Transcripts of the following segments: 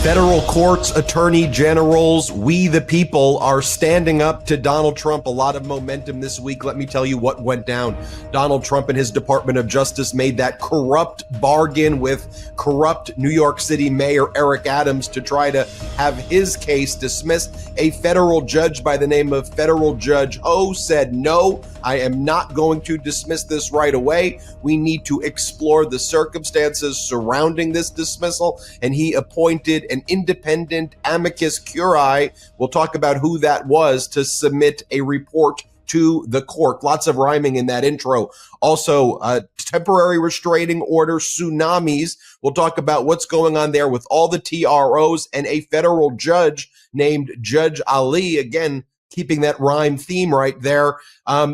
Federal courts, attorney generals, we the people are standing up to Donald Trump. A lot of momentum this week. Let me tell you what went down. Donald Trump and his Department of Justice made that corrupt bargain with corrupt New York City Mayor Eric Adams to try to have his case dismissed. A federal judge by the name of Federal Judge Ho said, no, I am not going to dismiss this right away. We need to explore the circumstances surrounding this dismissal. And he appointed an independent amicus curiae. We'll talk about who that was to submit a report to the court. Lots of rhyming in that intro. Also, temporary restraining order tsunamis. We'll talk about what's going on there with all the TROs, and a federal judge named Judge Ali, again, keeping that rhyme theme right there,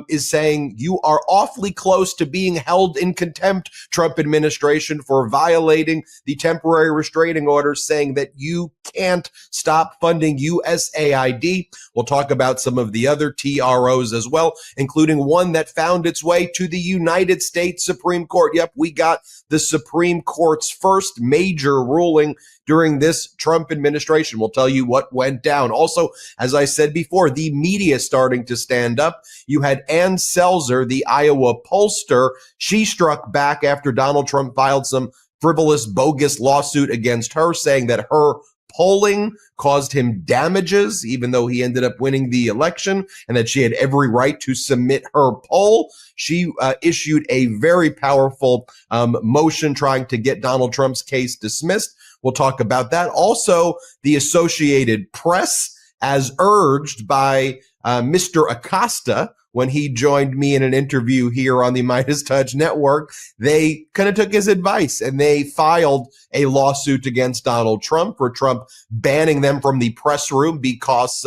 is saying you are awfully close to being held in contempt, Trump administration, for violating the temporary restraining orders, saying that you can't stop funding USAID. We'll talk about some of the other TROs as well, including one that found its way to the United States Supreme Court. Yep, we got the Supreme Court's first major ruling during this Trump administration. We'll tell you what went down. Also, as I said before, the media starting to stand up. You had Ann Selzer, the Iowa pollster. She struck back after Donald Trump filed some frivolous, bogus lawsuit against her, saying that her polling caused him damages, even though he ended up winning the election, and that she had every right to submit her poll. She issued a very powerful motion trying to get Donald Trump's case dismissed. We'll talk about that. Also, the Associated Press, as urged by Mr. Acosta, when he joined me in an interview here on the Midas Touch Network, they kind of took his advice and they filed a lawsuit against Donald Trump for Trump banning them from the press room because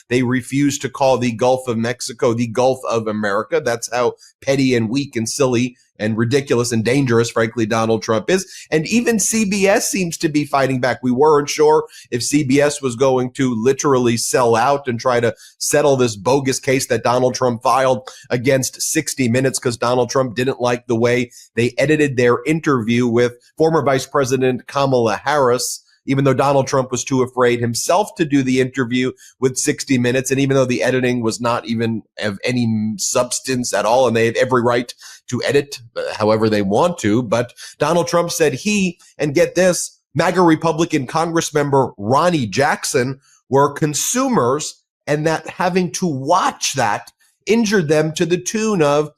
they refused to call the Gulf of Mexico the Gulf of America. That's how petty and weak and silly and ridiculous and dangerous, frankly, Donald Trump is. And even CBS seems to be fighting back. We weren't sure if CBS was going to literally sell out and try to settle this bogus case that Donald Trump filed against 60 Minutes because Donald Trump didn't like the way they edited their interview with former Vice President Kamala Harris, even though Donald Trump was too afraid himself to do the interview with 60 Minutes. And even though the editing was not even of any substance at all, and they had every right to edit however they want to. But Donald Trump said he, and get this, MAGA Republican Congress member Ronnie Jackson were consumers, and that having to watch that injured them to the tune of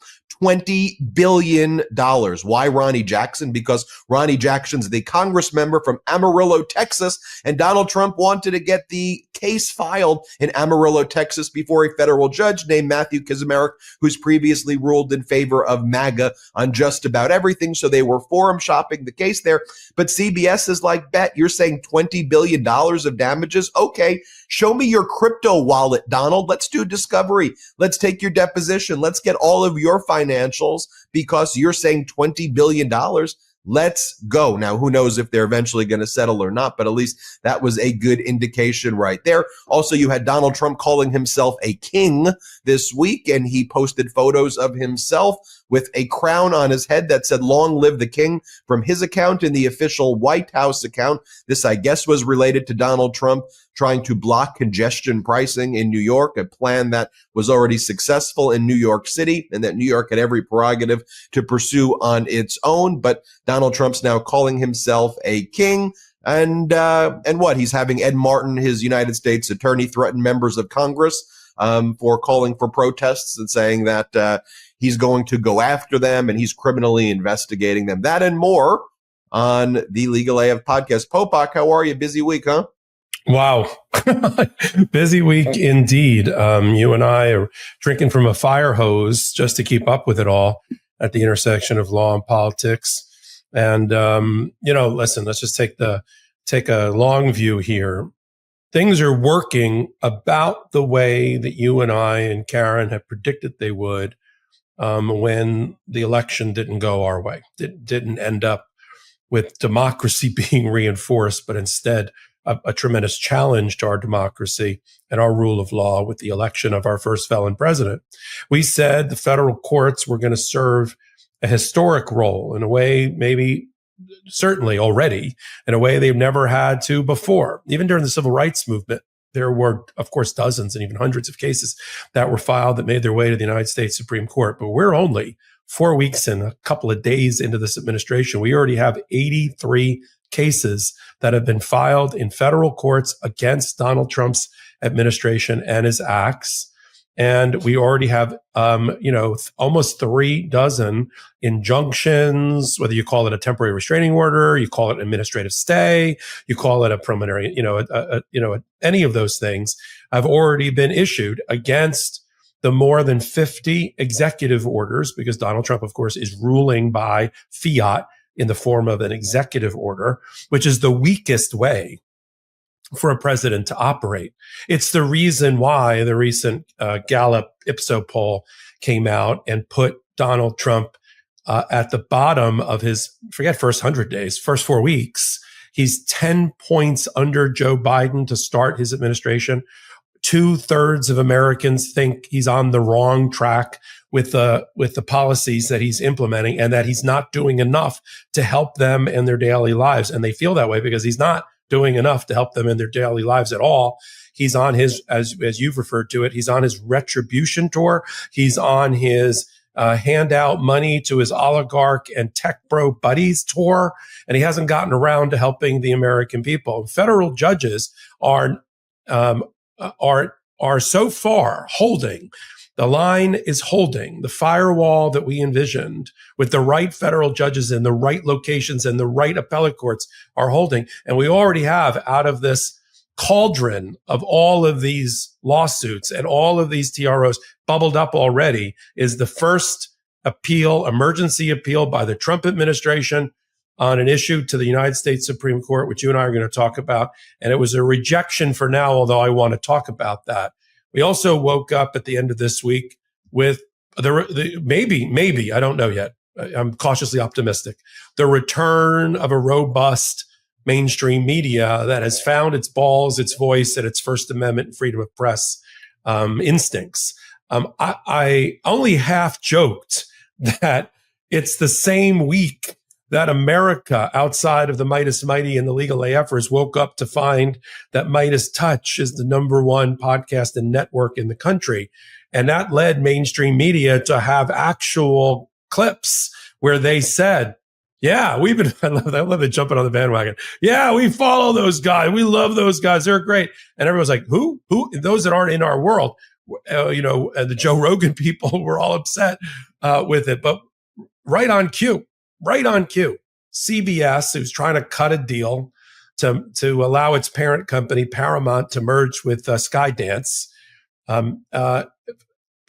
$20 billion. Why Ronnie Jackson? Because Ronnie Jackson's the Congress member from Amarillo, Texas, and Donald Trump wanted to get the case filed in Amarillo, Texas before a federal judge named Matthew Kaczmarek, who's previously ruled in favor of MAGA on just about everything. So they were forum shopping the case there. But CBS is like, bet, you're saying $20 billion of damages? Okay, show me your crypto wallet, Donald. Let's do discovery. Let's take your deposition. Let's get all of your financials because you're saying $20 billion. Let's go. Now, who knows if they're eventually going to settle or not, but at least that was a good indication right there. Also, you had Donald Trump calling himself a king this week, and he posted photos of himself with a crown on his head that said, "Long live the king," from his account and the official White House account. This, I guess, was related to Donald Trump trying to block congestion pricing in New York, a plan that was already successful in New York City and that New York had every prerogative to pursue on its own. But Donald Trump's now calling himself a king. And what? He's having Ed Martin, his United States attorney, threaten members of Congress for calling for protests and saying that he's going to go after them and he's criminally investigating them. That and more on the Legal AF podcast. Popok, how are you? Busy week, huh? Wow. Busy week indeed. You and I are drinking from a fire hose just to keep up with it all at the intersection of law and politics. And, listen, let's just take a long view here. Things are working about the way that you and I and Karen have predicted they would when the election didn't go our way. It didn't end up with democracy being reinforced, but instead a tremendous challenge to our democracy and our rule of law with the election of our first felon president. We said the federal courts were going to serve a historic role in a way maybe certainly already in a way they've never had to before. Even during the civil rights movement, there were, of course, dozens and even hundreds of cases that were filed that made their way to the United States Supreme Court. But we're only 4 weeks and a couple of days into this administration. We already have 83 cases that have been filed in federal courts against Donald Trump's administration and his acts. And we already have, almost 36 injunctions, whether you call it a temporary restraining order, you call it an administrative stay, you call it a preliminary, any of those things have already been issued against the more than 50 executive orders, because Donald Trump, of course, is ruling by fiat in the form of an executive order, which is the weakest way for a president to operate. It's the reason why the recent Gallup Ipsos poll came out and put Donald Trump at the bottom of his, first 100 days, first 4 weeks. He's 10 points under Joe Biden to start his administration. 2/3 of Americans think he's on the wrong track with the policies that he's implementing, and that he's not doing enough to help them in their daily lives. And they feel that way because he's not doing enough to help them in their daily lives at all. He's on his, as you've referred to it, he's on his retribution tour. He's on his hand out money to his oligarch and tech bro buddies tour, and he hasn't gotten around to helping the American people. Federal judges are so far holding. The line is holding the firewall that we envisioned with the right federal judges in the right locations and the right appellate courts are holding. And we already have, out of this cauldron of all of these lawsuits and all of these TROs bubbled up already, is the first appeal, emergency appeal by the Trump administration on an issue to the United States Supreme Court, which you and I are going to talk about. And it was a rejection for now, although I want to talk about that. We also woke up at the end of this week with maybe, I don't know yet, I'm cautiously optimistic, the return of a robust mainstream media that has found its balls, its voice, and its First Amendment and freedom of press instincts. I only half joked that it's the same week that America, outside of the Midas Mighty and the Legal AFers, woke up to find that Midas Touch is the #1 podcast and network in the country. And that led mainstream media to have actual clips where they said, yeah, we've been, I love they jumping on the bandwagon. Yeah, we follow those guys. We love those guys. They're great. And everyone's like, who? Those that aren't in our world, and the Joe Rogan people were all upset with it. But right on cue, CBS, who's trying to cut a deal to allow its parent company, Paramount, to merge with Skydance,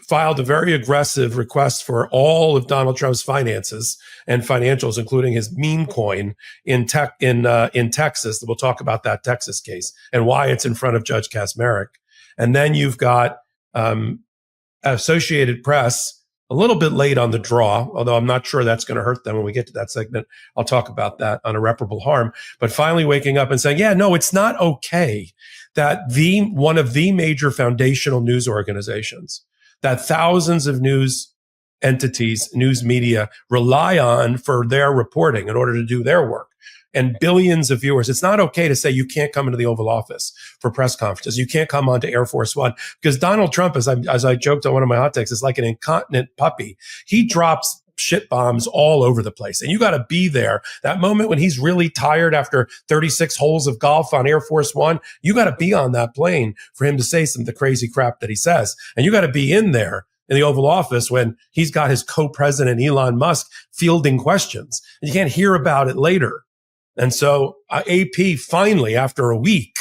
filed a very aggressive request for all of Donald Trump's finances and financials, including his meme coin in Texas. We'll talk about that Texas case and why it's in front of Judge Kaczmarek. And then you've got Associated Press, a little bit late on the draw, although I'm not sure that's going to hurt them when we get to that segment. I'll talk about that on irreparable harm. But finally waking up and saying, yeah, no, it's not okay that one of the major foundational news organizations that thousands of news entities, news media rely on for their reporting in order to do their work, and billions of viewers. It's not okay to say you can't come into the Oval Office for press conferences. You can't come onto Air Force One, because Donald Trump, as I joked on one of my hot takes, is like an incontinent puppy. He drops shit bombs all over the place, and you got to be there. That moment when he's really tired after 36 holes of golf on Air Force One, you got to be on that plane for him to say some of the crazy crap that he says. And you got to be in there in the Oval Office when he's got his co-president Elon Musk fielding questions, and you can't hear about it later. And so AP finally, after a week,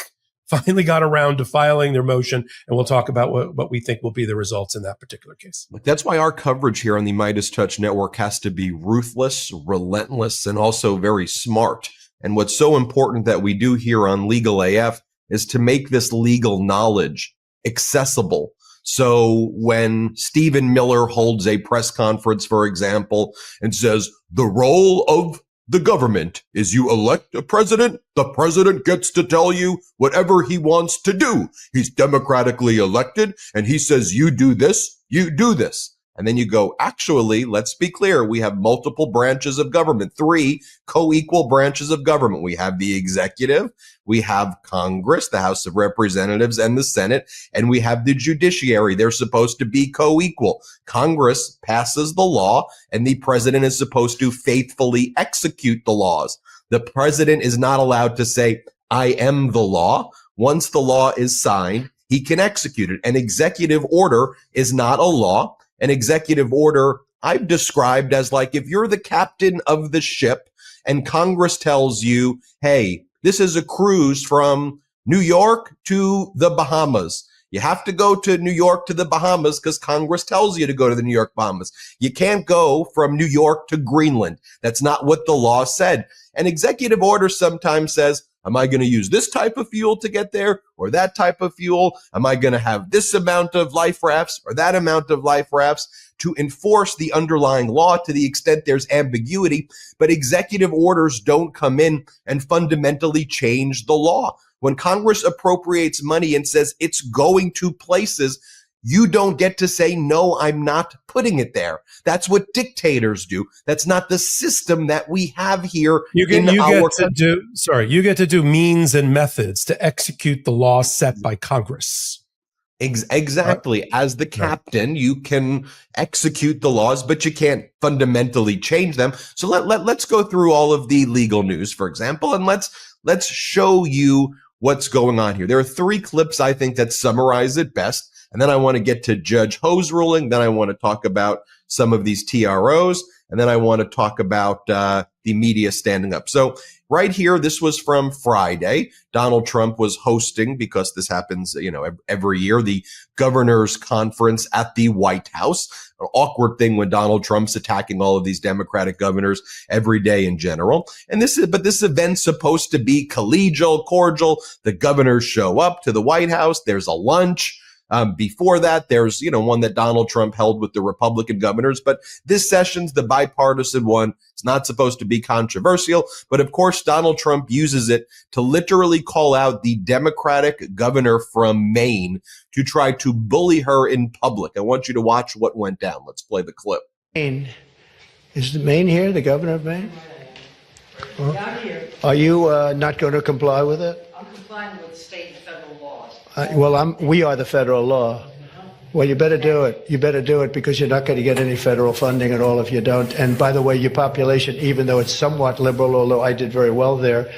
finally got around to filing their motion, and we'll talk about what we think will be the results in that particular case. That's why our coverage here on the Midas Touch Network has to be ruthless, relentless, and also very smart. And what's so important that we do here on Legal AF is to make this legal knowledge accessible. So when Stephen Miller holds a press conference, for example, and says the role of the government is you elect a president, the president gets to tell you whatever he wants to do. He's democratically elected, and he says you do this, you do this. And then you go, actually, let's be clear. We have multiple branches of government, 3 co-equal branches of government. We have the executive, we have Congress, the House of Representatives, and the Senate, and we have the judiciary. They're supposed to be co-equal. Congress passes the law, and the president is supposed to faithfully execute the laws. The president is not allowed to say, I am the law. Once the law is signed, he can execute it. An executive order is not a law. An executive order I've described as like if you're the captain of the ship and Congress tells you, hey, this is a cruise from New York to the Bahamas. You have to go to New York to the Bahamas because Congress tells you to go to the New York Bahamas. You can't go from New York to Greenland. That's not what the law said. An executive order sometimes says, am I going to use this type of fuel to get there or that type of fuel? Am I going to have this amount of life rafts or that amount of life rafts to enforce the underlying law to the extent there's ambiguity? But executive orders don't come in and fundamentally change the law. When Congress appropriates money and says it's going to places, you don't get to say, no, I'm not putting it there. That's what dictators do. That's not the system that we have here. You get to do means and methods to execute the law set by Congress. Exactly. As the captain, you can execute the laws, but you can't fundamentally change them. So let's go through all of the legal news, for example, and let's show you what's going on here. There are 3 clips, I think, that summarize it best. And then I want to get to Judge Ho's ruling. Then I want to talk about some of these TROs. And then I want to talk about the media standing up. So right here, this was from Friday. Donald Trump was hosting, because this happens, every year, the governor's conference at the White House. An awkward thing when Donald Trump's attacking all of these Democratic governors every day in general. And this event's supposed to be collegial, cordial. The governors show up to the White House. There's a lunch. Before that, there's, one that Donald Trump held with the Republican governors. But this session's the bipartisan one. It's not supposed to be controversial. But of course, Donald Trump uses it to literally call out the Democratic governor from Maine to try to bully her in public. I want you to watch what went down. Let's play the clip. Maine. Is Maine here, the governor of Maine? Are you not going to comply with it? I'm complying with state and federal laws. We are the federal law. Well, you better do it. You better do it because you're not going to get any federal funding at all if you don't. And by the way, your population, even though it's somewhat liberal, although I did very well there,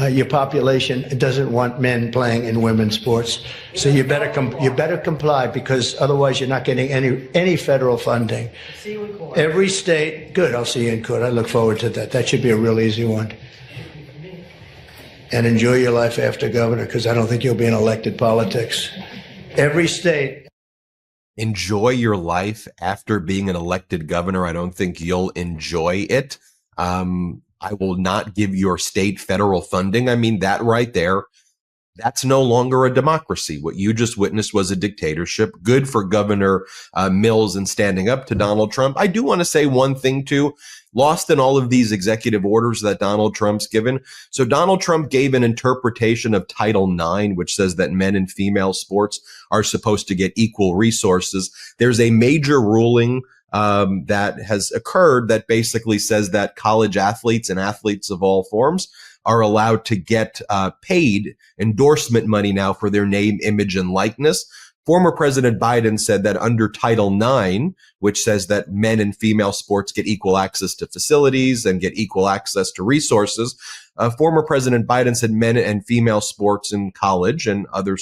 your population doesn't want men playing in women's sports. So you better comply because otherwise you're not getting any federal funding. See you in court. Every state, good. I'll see you in court. I look forward to that. That should be a real easy one. And enjoy your life after governor, because I don't think you'll be in elected politics. Every state. Enjoy your life after being an elected governor. I don't think you'll enjoy it. I will not give your state federal funding. I mean, that right there, that's no longer a democracy. What you just witnessed was a dictatorship. Good for Governor Mills in standing up to Donald Trump. I do want to say one thing, too. Lost in all of these executive orders that Donald Trump's given. So Donald Trump gave an interpretation of Title IX, which says that men and female sports are supposed to get equal resources. There's a major ruling that has occurred that basically says that college athletes and athletes of all forms are allowed to get paid endorsement money now for their name, image, and likeness. Former President Biden said that under Title IX, which says that men and female sports get equal access to facilities and get equal access to resources, former President Biden said men and female sports in college and other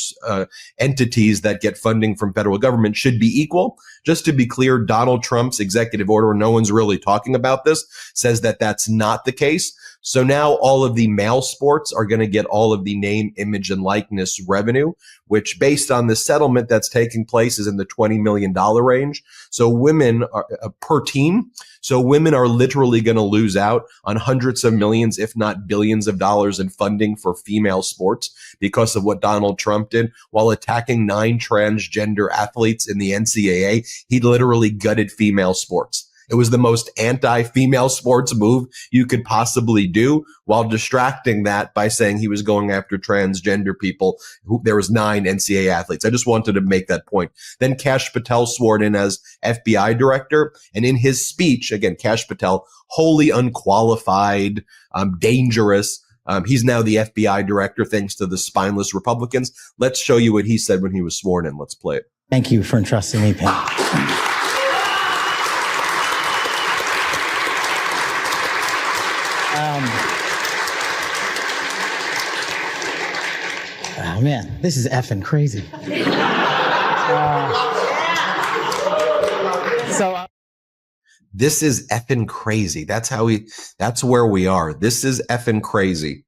entities that get funding from federal government should be equal. Just to be clear, Donald Trump's executive order, no one's really talking about this, says that that's not the case. So now all of the male sports are going to get all of the name, image, and likeness revenue, which based on the settlement that's taking place is in the $20 million range. So women are per team. So women are literally going to lose out on hundreds of millions, if not billions of dollars in funding for female sports because of what Donald Trump did while attacking 9 transgender athletes in the NCAA. He literally gutted female sports. It was the most anti-female sports move you could possibly do, while distracting that by saying he was going after transgender people. There was 9 NCAA athletes. I just wanted to make that point. Then Kash Patel sworn in as FBI director. And in his speech, again, Kash Patel, wholly unqualified, dangerous. He's now the FBI director, thanks to the spineless Republicans. Let's show you what he said when he was sworn in. Let's play it. Thank you for entrusting me, Pam. Oh man, this is effing crazy. This is effing crazy. That's where we are. This is effing crazy.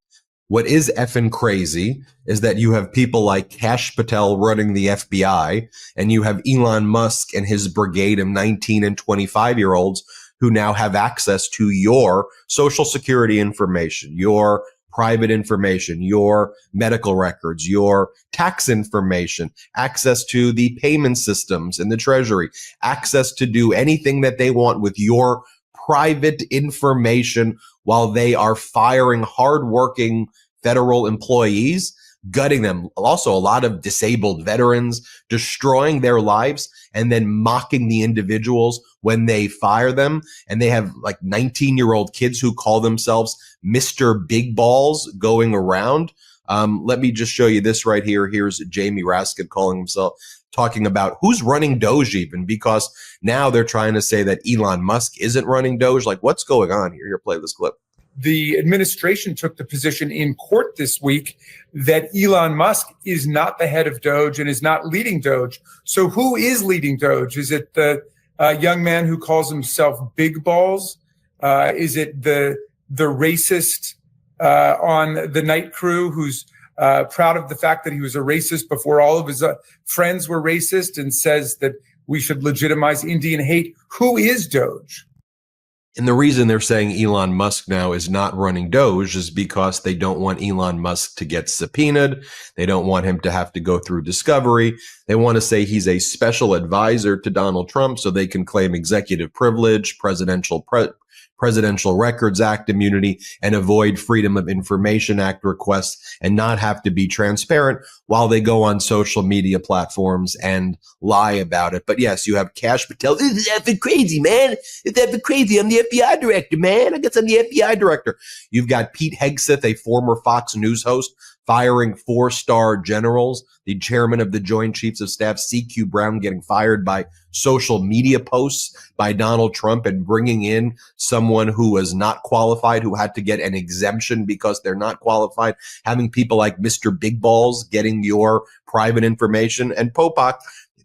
What is effing crazy is that you have people like Kash Patel running the FBI, and you have Elon Musk and his brigade of 19 and 25-year-olds who now have access to your social security information, your private information, your medical records, your tax information, access to the payment systems in the Treasury, access to do anything that they want with your private information, while they are firing hardworking federal employees, gutting them. Also, a lot of disabled veterans, destroying their lives, and then mocking the individuals when they fire them. And they have like 19-year-old kids who call themselves Mr. Big Balls going around. Let me just show you this right here. Here's Jamie Raskin calling himself, talking about who's running DOGE even, because now they're trying to say that Elon Musk isn't running DOGE. Like, what's going on here? Here, play this clip. The administration took the position in court this week that Elon Musk is not the head of DOGE and is not leading DOGE. So who is leading DOGE? Is it the young man who calls himself Big Balls? Is it the racist on the night crew who's proud of the fact that he was a racist before all of his friends were racist and says that we should legitimize Indian hate? Who is DOGE? And the reason they're saying Elon Musk now is not running DOGE is because they don't want Elon Musk to get subpoenaed. They don't want him to have to go through discovery. They want to say he's a special advisor to Donald Trump so they can claim executive privilege, Presidential Records Act immunity, and avoid Freedom of Information Act requests and not have to be transparent while they go on social media platforms and lie about it. But yes, you have Kash Patel. This is effing crazy, man. It's effing crazy. I'm the FBI director, man. I guess I'm the FBI director. You've got Pete Hegseth, a former Fox News host, firing 4-star generals. The chairman of the Joint Chiefs of Staff, C.Q. Brown, getting fired by social media posts by Donald Trump and bringing in someone who was not qualified, who had to get an exemption because they're not qualified. Having people like Mr. Big Balls getting your private information. And Popok,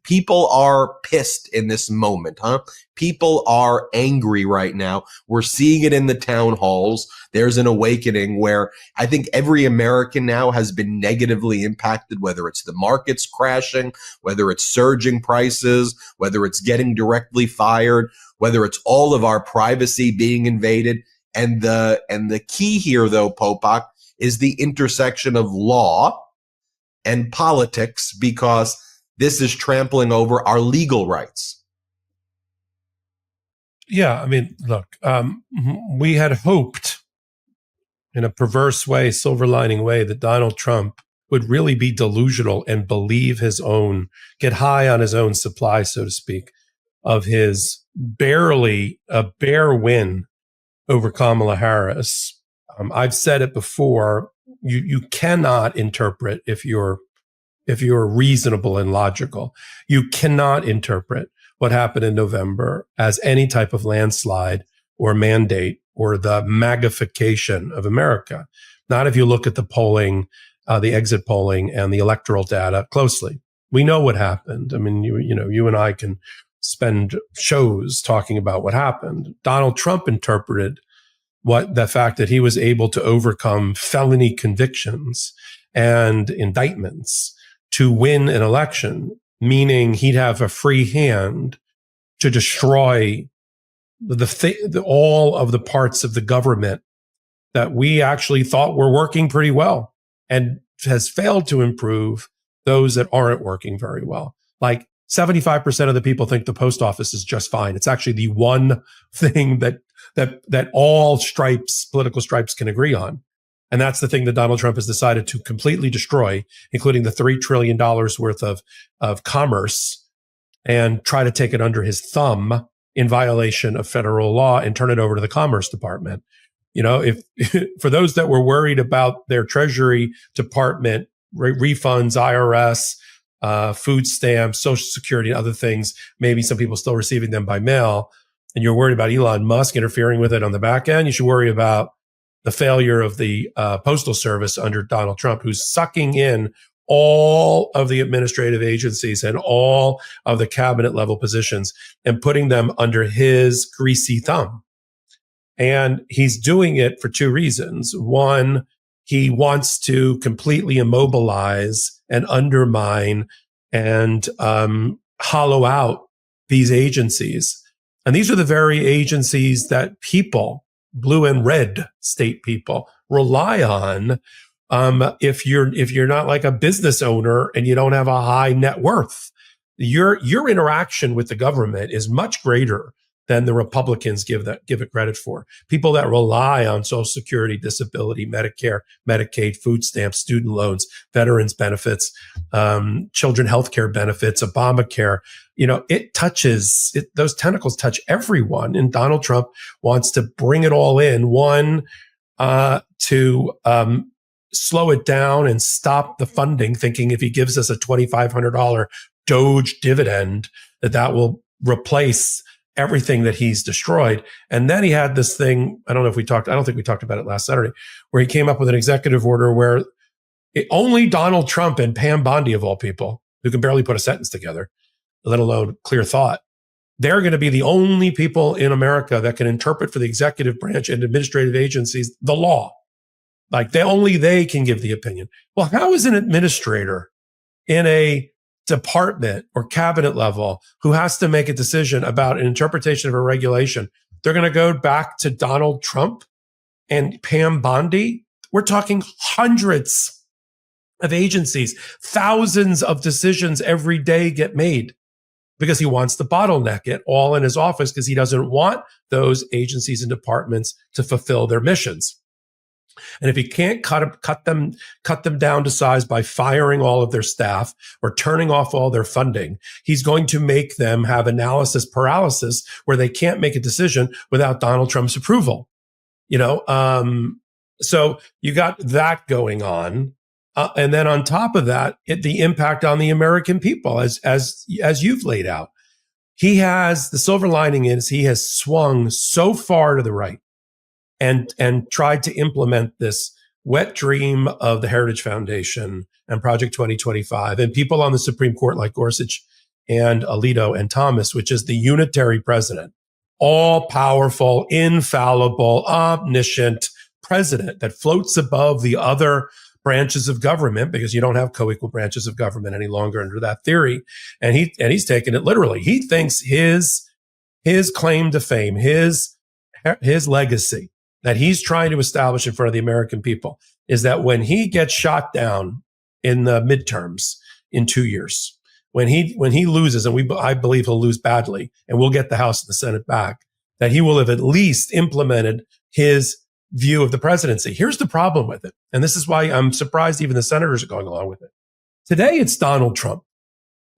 people are pissed in this moment, huh? People are angry right now. We're seeing it in the town halls. There's an awakening where I think every American now has been negatively impacted, whether it's the markets crashing, whether it's surging prices, whether it's getting directly fired, whether it's all of our privacy being invaded. And the key here, though, Popok, is the intersection of law and politics, because this is trampling over our legal rights. Yeah, I mean, look, we had hoped in a perverse way, silver lining way, that Donald Trump would really be delusional and believe his own, get high on his own supply, so to speak, of his bare win over Kamala Harris. I've said it before, you cannot interpret, if you're reasonable and logical, you cannot interpret what happened in November as any type of landslide or mandate or the magnification of America. Not if you look at the polling, the exit polling and the electoral data closely. We know what happened. I mean, you and I can spend shows talking about what happened. Donald Trump interpreted the fact that he was able to overcome felony convictions and indictments to win an election, meaning he'd have a free hand to destroy all of the parts of the government that we actually thought were working pretty well, and has failed to improve those that aren't working very well, like 75% of the people think the post office is just fine. It's actually the one thing that all political stripes can agree on. And that's the thing that Donald Trump has decided to completely destroy, including the $3 trillion worth of commerce, and try to take it under his thumb in violation of federal law and turn it over to the Commerce Department. You know, if for those that were worried about their Treasury Department refunds, IRS, food stamps, Social Security, and other things, maybe some people still receiving them by mail, and you're worried about Elon Musk interfering with it on the back end, you should worry about the failure of the Postal Service under Donald Trump, who's sucking in all of the administrative agencies and all of the cabinet level positions and putting them under his greasy thumb. And he's doing it for two reasons. One, he wants to completely immobilize and undermine and hollow out these agencies. And these are the very agencies that people, blue and red state people, rely on if you're not like a business owner and you don't have a high net worth. Your interaction with the government is much greater than the Republicans give it credit for. People that rely on Social Security, disability, Medicare, Medicaid, food stamps, student loans, veterans benefits, children health care benefits, Obamacare, you know, those tentacles touch everyone. And Donald Trump wants to bring it all in, to slow it down and stop the funding, thinking if he gives us a $2,500 DOGE dividend, that will replace everything that he's destroyed. And then he had this thing, I don't think we talked about it last Saturday, where he came up with an executive order where only Donald Trump and Pam Bondi, of all people, who can barely put a sentence together, let alone clear thought, they're going to be the only people in America that can interpret for the executive branch and administrative agencies the law. Like only they can give the opinion. Well, how is an administrator in a department or cabinet level who has to make a decision about an interpretation of a regulation? They're going to go back to Donald Trump and Pam Bondi? We're talking hundreds of agencies, thousands of decisions every day get made because he wants to bottleneck it all in his office because he doesn't want those agencies and departments to fulfill their missions. And if he can't cut them down to size by firing all of their staff or turning off all their funding, he's going to make them have analysis paralysis where they can't make a decision without Donald Trump's approval. You know, so you got that going on. And then on top of that, the impact on the American people, as you've laid out. The silver lining is he has swung so far to the right and tried to implement this wet dream of the Heritage Foundation and Project 2025 and people on the Supreme Court like Gorsuch and Alito and Thomas, which is the unitary president, all powerful, infallible, omniscient president that floats above the other branches of government because you don't have co-equal branches of government any longer under that theory. And he's taken it literally. He thinks his claim to fame, his legacy that he's trying to establish in front of the American people is that when he gets shot down in the midterms in 2 years, when he loses, and I believe he'll lose badly, and we'll get the House and the Senate back, that he will have at least implemented his view of the presidency. Here's the problem with it. And this is why I'm surprised even the senators are going along with it. Today, it's Donald Trump.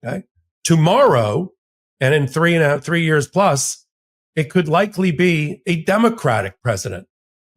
Okay. Tomorrow, and in 3 years plus, it could likely be a Democratic president.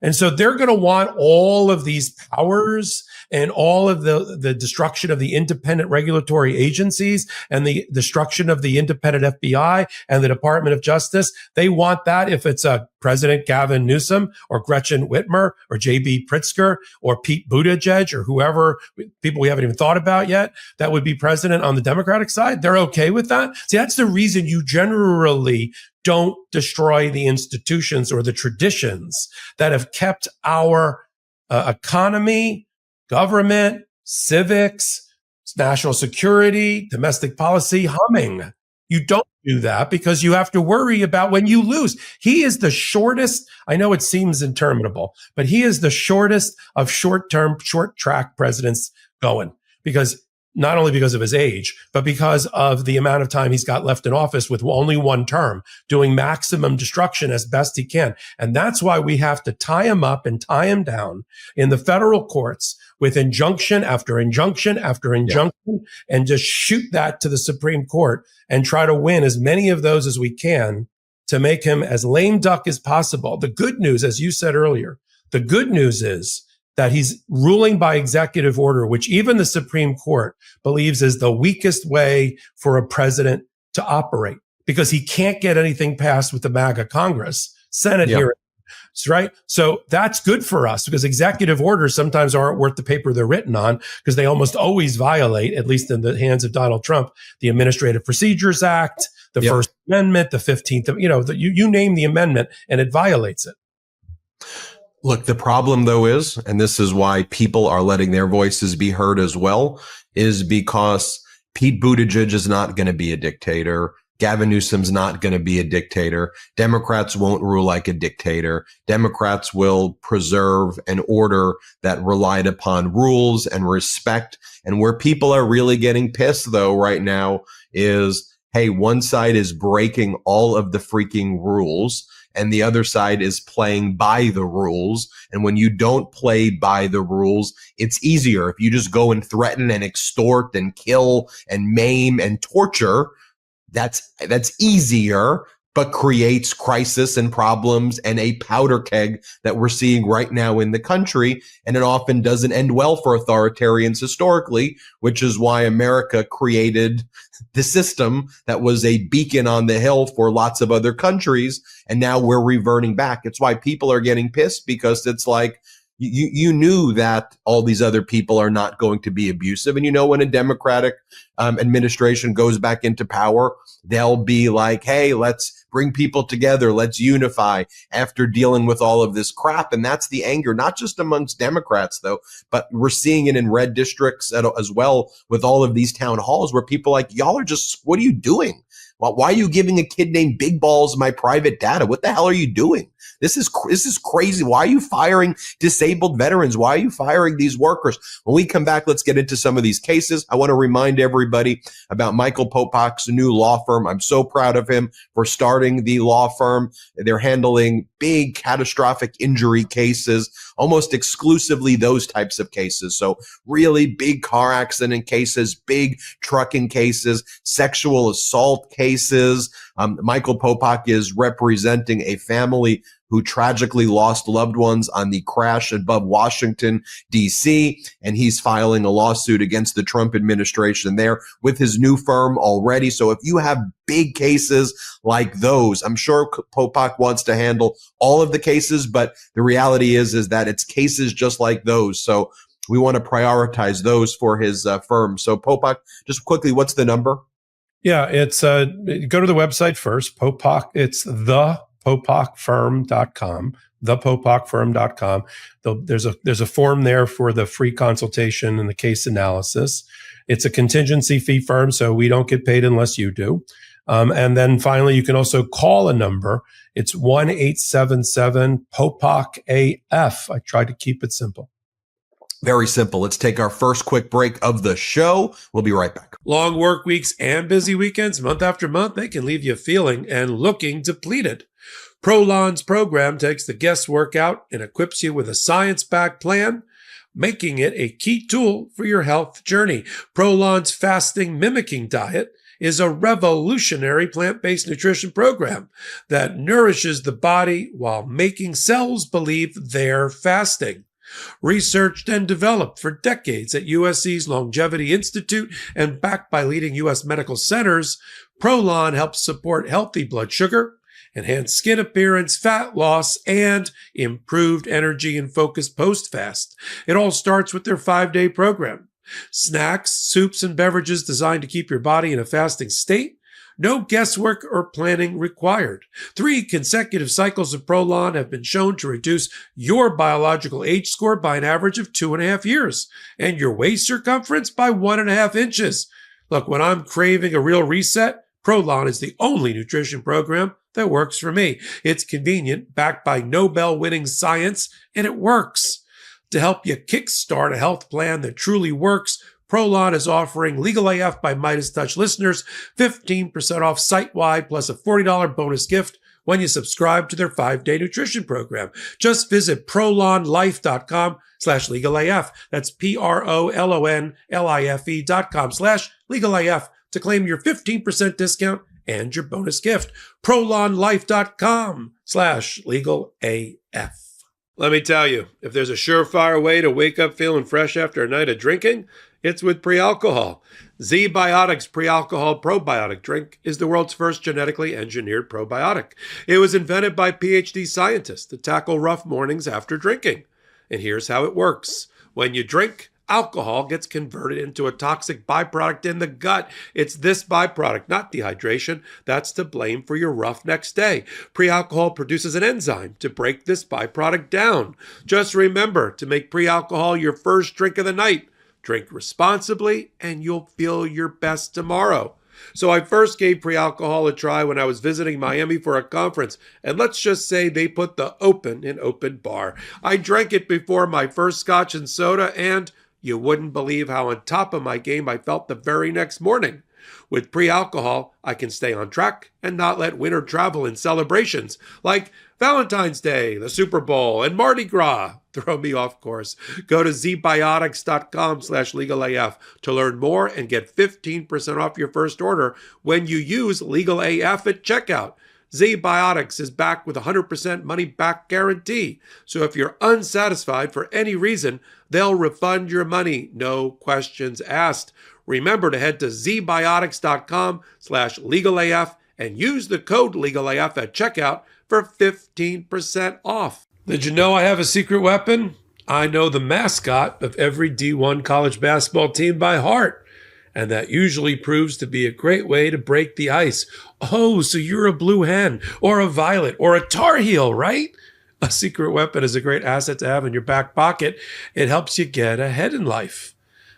And so they're going to want all of these powers and all of the destruction of the independent regulatory agencies and the destruction of the independent FBI and the Department of Justice. They want that if it's a President Gavin Newsom or Gretchen Whitmer or J.B. Pritzker or Pete Buttigieg or whoever, people we haven't even thought about yet, that would be president on the Democratic side. They're okay with that. See, that's the reason you generally don't destroy the institutions or the traditions that have kept our economy, government, civics, national security, domestic policy humming. You don't do that because you have to worry about when you lose. He is the shortest, I know it seems interminable, but he is the shortest of short-term, short-track presidents going because not only because of his age, but because of the amount of time he's got left in office with only one term, doing maximum destruction as best he can. And that's why we have to tie him up and tie him down in the federal courts with injunction after injunction after injunction, and just shoot that to the Supreme Court and try to win as many of those as we can to make him as lame duck as possible. The good news, as you said earlier, the good news is that he's ruling by executive order, which even the Supreme Court believes is the weakest way for a president to operate, because he can't get anything passed with the MAGA Congress, Senate hearings, right? So that's good for us, because executive orders sometimes aren't worth the paper they're written on, because they almost always violate, at least in the hands of Donald Trump, the Administrative Procedures Act, the First Amendment, the 15th, you name the amendment and it violates it. Look, the problem though is, and this is why people are letting their voices be heard as well, is because Pete Buttigieg is not going to be a dictator. Gavin Newsom's not going to be a dictator. Democrats won't rule like a dictator. Democrats will preserve an order that relied upon rules and respect. And where people are really getting pissed though right now is, hey, one side is breaking all of the freaking rules, and the other side is playing by the rules. And when you don't play by the rules, it's easier. If you just go and threaten and extort and kill and maim and torture, that's easier, but creates crisis and problems and a powder keg that we're seeing right now in the country. And it often doesn't end well for authoritarians historically, which is why America created the system that was a beacon on the hill for lots of other countries. And now we're reverting back. It's why people are getting pissed, because it's like, you knew that all these other people are not going to be abusive. And when a Democratic administration goes back into power, they'll be like, hey, let's bring people together. Let's unify after dealing with all of this crap. And that's the anger, not just amongst Democrats, though, but we're seeing it in red districts as well, with all of these town halls where people are like, y'all are just, what are you doing? Why are you giving a kid named Big Balls my private data? What the hell are you doing? This is crazy. Why are you firing disabled veterans? Why are you firing these workers? When we come back, let's get into some of these cases. I want to remind everybody about Michael Popok's new law firm. I'm so proud of him for starting the law firm. They're handling big catastrophic injury cases, almost exclusively those types of cases. So really big car accident cases, big trucking cases, sexual assault cases. Michael Popok is representing a family who tragically lost loved ones on the crash above Washington, D.C., and he's filing a lawsuit against the Trump administration there with his new firm already. So if you have big cases like those, I'm sure Popok wants to handle all of the cases, but the reality is that it's cases just like those. So we want to prioritize those for his firm. So Popok, just quickly, what's the number? Yeah, it's go to the website first, Popok. It's thepopokfirm.com, thepopokfirm.com. There's a form there for the free consultation and the case analysis. It's a contingency fee firm, so we don't get paid unless you do. And then finally, you can also call a number. It's 1-877-POPOK-AF. I try to keep it simple. Very simple. Let's take our first quick break of the show. We'll be right back. Long work weeks and busy weekends, month after month, they can leave you feeling and looking depleted. Prolon's program takes the guesswork out and equips you with a science-backed plan, making it a key tool for your health journey. Prolon's fasting mimicking diet is a revolutionary plant-based nutrition program that nourishes the body while making cells believe they're fasting. Researched and developed for decades at USC's Longevity Institute and backed by leading U.S. medical centers, Prolon helps support healthy blood sugar, enhanced skin appearance, fat loss, and improved energy and focus post-fast. It all starts with their 5-day program. Snacks, soups, and beverages designed to keep your body in a fasting state. No guesswork or planning required. 3 consecutive cycles of Prolon have been shown to reduce your biological age score by an average of 2.5 years and your waist circumference by 1.5 inches. Look, when I'm craving a real reset, Prolon is the only nutrition program that works for me. It's convenient, backed by Nobel-winning science, and it works. To help you kickstart a health plan that truly works, Prolon is offering Legal AF by Midas Touch listeners 15% off site-wide plus a $40 bonus gift when you subscribe to their 5-day nutrition program. Just visit prolonlife.com/legalaf. That's prolonlife.com/legalaf to claim your 15% discount and your bonus gift. prolonlife.com/legalaf. Let me tell you, if there's a surefire way to wake up feeling fresh after a night of drinking, it's with pre-alcohol. Z-Biotic's pre-alcohol probiotic drink is the world's first genetically engineered probiotic. It was invented by PhD scientists to tackle rough mornings after drinking. And here's how it works. When you drink, alcohol gets converted into a toxic byproduct in the gut. It's this byproduct, not dehydration, that's to blame for your rough next day. Pre-alcohol produces an enzyme to break this byproduct down. Just remember to make pre-alcohol your first drink of the night. Drink responsibly, and you'll feel your best tomorrow. So I first gave pre-alcohol a try when I was visiting Miami for a conference, and let's just say they put the open in open bar. I drank it before my first scotch and soda, and you wouldn't believe how on top of my game I felt the very next morning. With pre-alcohol, I can stay on track and not let winter travel in celebrations like Valentine's Day, the Super Bowl, and Mardi Gras throw me off course. Go to zbiotics.com/legalaf to learn more and get 15% off your first order when you use Legal AF at checkout. Z-Biotics is back with a 100% money-back guarantee. So if you're unsatisfied for any reason, they'll refund your money, no questions asked. Remember to head to zbiotics.com/legalaf and use the code LegalAF at checkout for 15% off. Did you know I have a secret weapon? I know the mascot of every D1 college basketball team by heart, and that usually proves to be a great way to break the ice. Oh, so you're a blue hen or a violet or a Tar Heel, right? A secret weapon is a great asset to have in your back pocket. It helps you get ahead in life.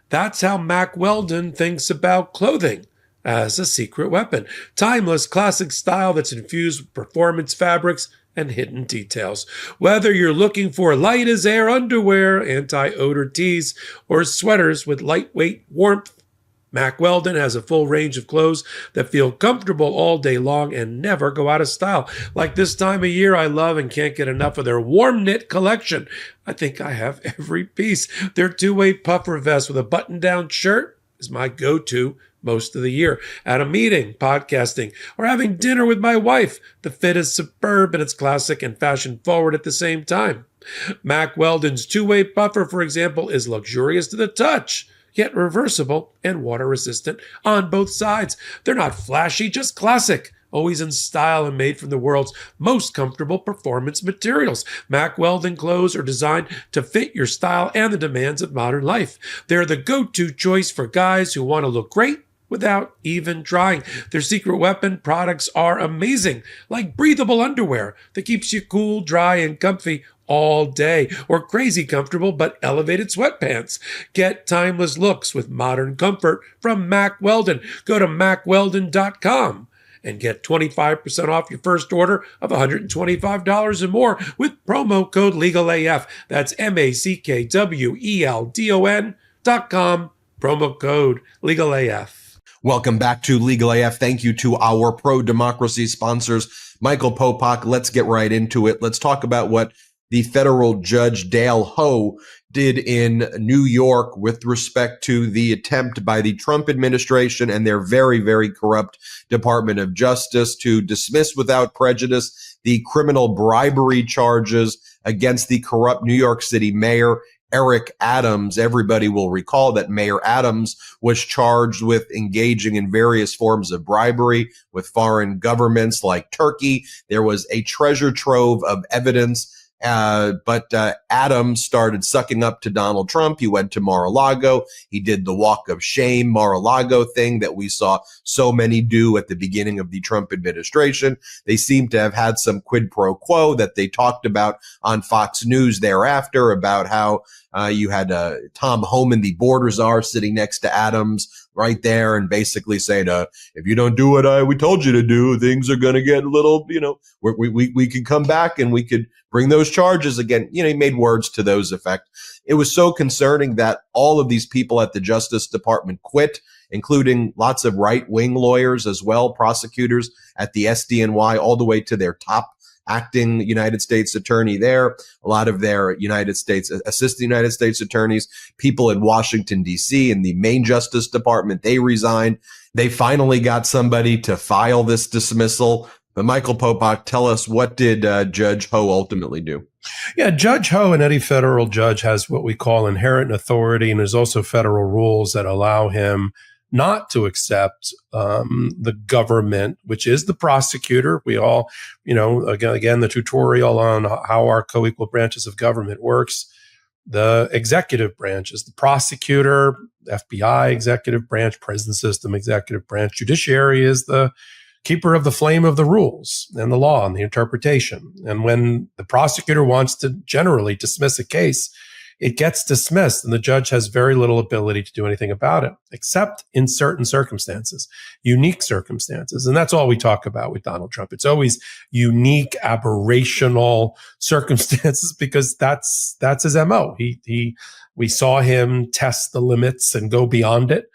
That's how Mack Weldon thinks about clothing as a secret weapon. Timeless, classic style that's infused with performance fabrics and hidden details. Whether you're looking for light as air underwear, anti-odor tees, or sweaters with lightweight warmth, Mack Weldon has a full range of clothes that feel comfortable all day long and never go out of style. Like this time of year, I love and can't get enough of their warm knit collection. I think I have every piece. Their two-way puffer vest with a button-down shirt is my go-to most of the year. At a meeting, podcasting, or having dinner with my wife, the fit is superb and it's classic and fashion-forward at the same time. Mack Weldon's two-way puffer, for example, is luxurious to the touch, yet reversible and water-resistant on both sides. They're not flashy, just classic, always in style and made from the world's most comfortable performance materials. Mack Weldon clothes are designed to fit your style and the demands of modern life. They're the go-to choice for guys who want to look great without even trying. Their secret weapon products are amazing, like breathable underwear that keeps you cool, dry, and comfy all day, or crazy comfortable but elevated sweatpants. Get timeless looks with modern comfort from Mack Weldon. Go to mackweldon.com and get 25% off your first order of $125 or more with promo code LegalAF. That's MackWeldon.com, promo code LegalAF. Welcome back to Legal AF. Thank you to our pro-democracy sponsors, Michael Popok. Let's get right into it. Let's talk about what the federal judge Dale Ho did in New York with respect to the attempt by the Trump administration and their very, very corrupt Department of Justice to dismiss without prejudice the criminal bribery charges against the corrupt New York City mayor, Eric Adams. Everybody will recall that Mayor Adams was charged with engaging in various forms of bribery with foreign governments like Turkey. There was a treasure trove of evidence. But Adams started sucking up to Donald Trump. He went to Mar-a-Lago. He did the walk of shame Mar-a-Lago thing that we saw so many do at the beginning of the Trump administration. They seem to have had some quid pro quo that they talked about on Fox News thereafter about how you had Tom Homan, the border czar, sitting next to Adams right there and basically saying, if you don't do what we told you to do, things are going to get a little, we can come back and we could bring those charges again. He made words to those effect. It was so concerning that all of these people at the Justice Department quit, including lots of right-wing lawyers as well, prosecutors at the SDNY, all the way to their top acting United States attorney there, a lot of their assistant United States attorneys, people in Washington, D.C., in the main Justice Department, they resigned. They finally got somebody to file this dismissal. But Michael Popok, tell us, what did Judge Ho ultimately do? Yeah, Judge Ho, and any federal judge, has what we call inherent authority, and there's also federal rules that allow him not to accept the government, which is the prosecutor. We all, again, the tutorial on how our co-equal branches of government works. The executive branch is the prosecutor, FBI executive branch, prison system executive branch. Judiciary is the keeper of the flame of the rules and the law and the interpretation. And when the prosecutor wants to generally dismiss a case, it gets dismissed, and the judge has very little ability to do anything about it, except in certain circumstances, unique circumstances. And that's all we talk about with Donald Trump. It's always unique, aberrational circumstances, because that's his MO. We saw him test the limits and go beyond it.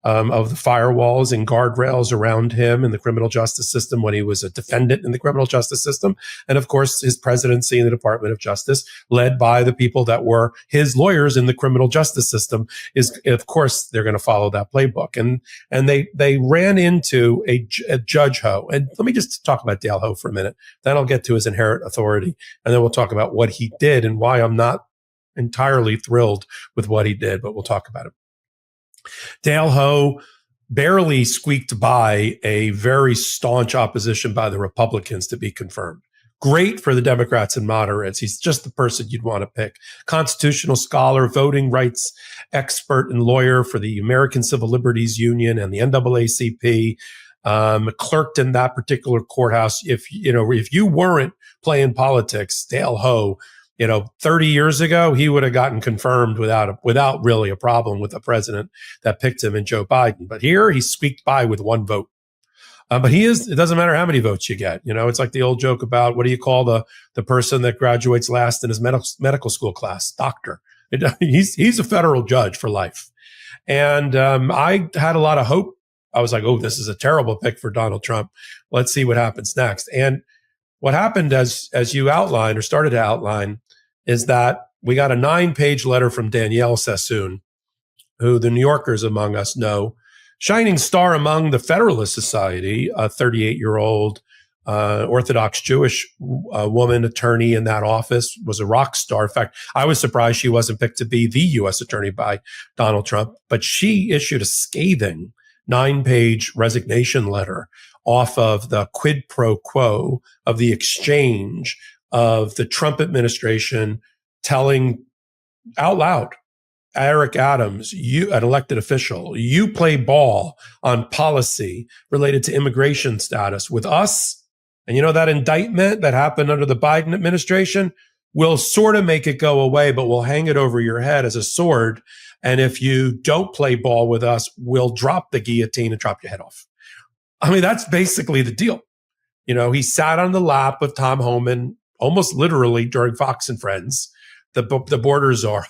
Of the firewalls and guardrails around him in the criminal justice system when he was a defendant in the criminal justice system. And of course, his presidency in the Department of Justice, led by the people that were his lawyers in the criminal justice system, is, of course, they're going to follow that playbook. And they ran into a Judge Ho. And let me just talk about Dale Ho for a minute. Then I'll get to his inherent authority. And then we'll talk about what he did and why I'm not entirely thrilled with what he did, but we'll talk about it. Dale Ho barely squeaked by a very staunch opposition by the Republicans to be confirmed. Great for the Democrats and moderates. He's just the person you'd want to pick. Constitutional scholar, voting rights expert, and lawyer for the American Civil Liberties Union and the NAACP. Clerked in that particular courthouse. If you weren't playing politics, Dale Ho, 30 years ago, he would have gotten confirmed without really a problem with the president that picked him in Joe Biden. But here he squeaked by with one vote. But it doesn't matter how many votes you get. It's like the old joke about, what do you call the person that graduates last in his medical school class? Doctor. He's a federal judge for life. And I had a lot of hope. I was like, oh, this is a terrible pick for Donald Trump. Let's see what happens next. And what happened, as you outlined or started to outline, is that we got a 9-page letter from Danielle Sassoon, who the New Yorkers among us know, shining star among the Federalist Society, a 38-year-old Orthodox Jewish woman attorney in that office, was a rock star. In fact, I was surprised she wasn't picked to be the U.S. attorney by Donald Trump, but she issued a scathing 9-page resignation letter off of the quid pro quo of the exchange of the Trump administration telling out loud, Eric Adams, you, an elected official, you play ball on policy related to immigration status with us. And that indictment that happened under the Biden administration will sort of make it go away, but we'll hang it over your head as a sword. And if you don't play ball with us, we'll drop the guillotine and chop your head off. I mean, that's basically the deal. He sat on the lap of Tom Homan, almost literally during Fox and Friends, the border czar,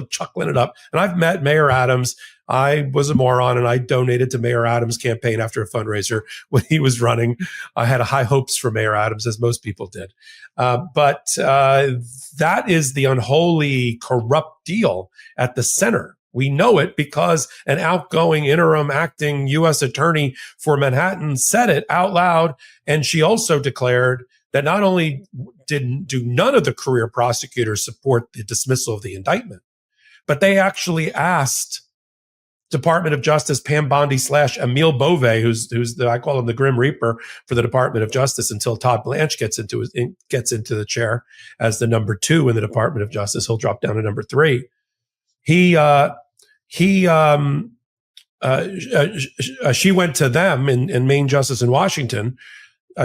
chuckling it up. And I've met Mayor Adams. I was a moron, and I donated to Mayor Adams' campaign after a fundraiser when he was running. I had high hopes for Mayor Adams, as most people did. But that is the unholy, corrupt deal at the center. We know it because an outgoing interim acting U.S. attorney for Manhattan said it out loud. And she also declared that not only do none of the career prosecutors support the dismissal of the indictment, but they actually asked Department of Justice Pam Bondi / Emile Beauvais, who's I call him the Grim Reaper for the Department of Justice until Todd Blanche gets into the chair as the number 2 in the Department of Justice. He'll drop down to number 3. She went to them in Main Justice in Washington,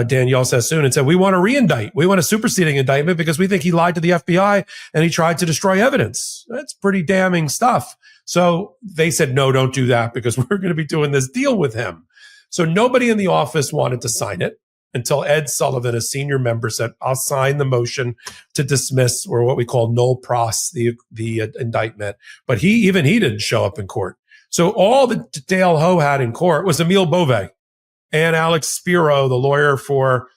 Danielle Sassoon, and said, we want to reindict. We want a superseding indictment because we think he lied to the FBI and he tried to destroy evidence. That's pretty damning stuff. So they said, no, don't do that because we're going to be doing this deal with him. So nobody in the office wanted to sign it. until Ed Sullivan, a senior member, said, I'll sign the motion to dismiss, or what we call nol pros, the indictment. But he didn't show up in court. So all that Dale Ho had in court was Emile Bove and Alex Spiro, the lawyer for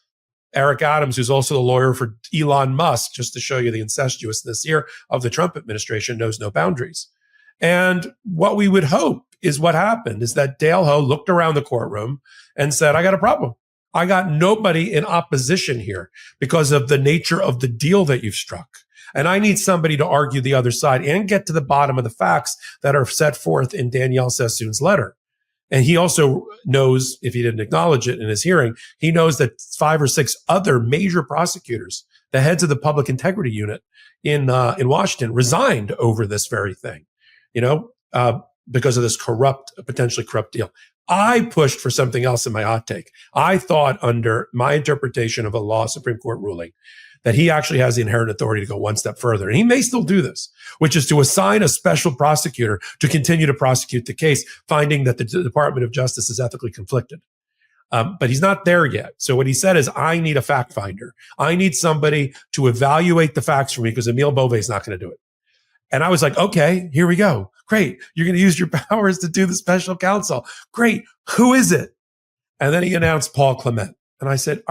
Eric Adams, who's also the lawyer for Elon Musk, just to show you the incestuousness here of the Trump administration, knows no boundaries. And what we would hope is what happened is that Dale Ho looked around the courtroom and said, I got a problem. I got nobody in opposition here because of the nature of the deal that you've struck. And I need somebody to argue the other side and get to the bottom of the facts that are set forth in Danielle Sassoon's letter. And he also knows, if he didn't acknowledge it in his hearing, he knows that 5 or 6 other major prosecutors, the heads of the public integrity unit in Washington, resigned over this very thing, because of this potentially corrupt deal. I pushed for something else in my hot take. I thought, under my interpretation of a law Supreme Court ruling, that he actually has the inherent authority to go one step further. And he may still do this, which is to assign a special prosecutor to continue to prosecute the case, finding that the Department of Justice is ethically conflicted. But he's not there yet. So what he said is, I need a fact finder. I need somebody to evaluate the facts for me, because Emile Bove is not going to do it. And I was like, okay, here we go. Great. You're going to use your powers to do the special counsel. Great. Who is it? And then he announced Paul Clement. And I said,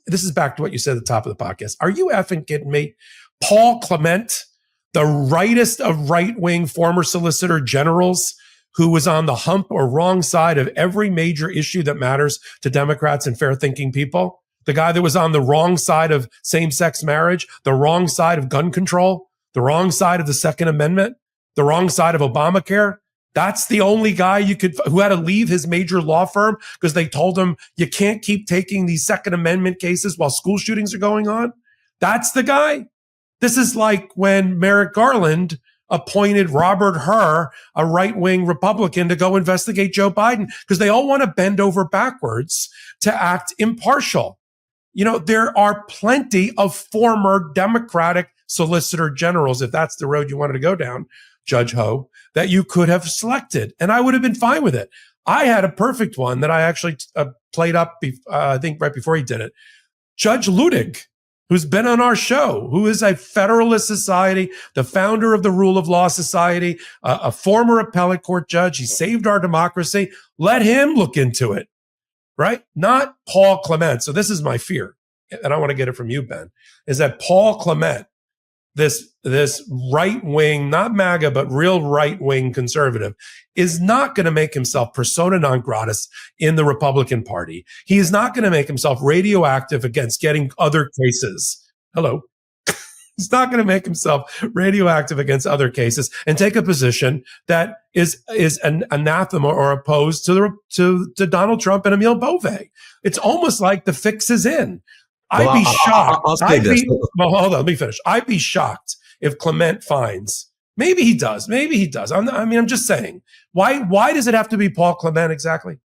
this is back to what you said at the top of the podcast. Are you effing kidding me? Paul Clement, the rightest of right-wing former solicitor generals, who was on the hump or wrong side of every major issue that matters to Democrats and fair-thinking people. The guy that was on the wrong side of same-sex marriage, the wrong side of gun control, the wrong side of the Second Amendment, the wrong side of Obamacare. That's the only guy who had to leave his major law firm because they told him, you can't keep taking these Second Amendment cases while school shootings are going on. That's the guy. This is like when Merrick Garland appointed Robert Hur, a right-wing Republican, to go investigate Joe Biden, because they all want to bend over backwards to act impartial. There are plenty of former Democratic solicitor generals, if that's the road you wanted to go down, Judge Ho, that you could have selected. And I would have been fine with it. I had a perfect one that I actually played up, I think right before he did it. Judge Ludig, who's been on our show, who is a Federalist Society, the founder of the Rule of Law Society, a former appellate court judge. He saved our democracy. Let him look into it, right? Not Paul Clement. So this is my fear, and I want to get it from you, Ben, is that Paul Clement, this right-wing, not MAGA, but real right-wing conservative, is not going to make himself persona non gratis in the Republican Party. He is not going to make himself radioactive against getting other cases. Hello. He's not going to make himself radioactive against other cases and take a position that is an anathema or opposed to Donald Trump and Emile Bove. It's almost like the fix is in. I'd be shocked. I'll say this. Well, hold on, let me finish. I'd be shocked if Clement finds. Maybe he does. I'm just saying. Why does it have to be Paul Clement exactly?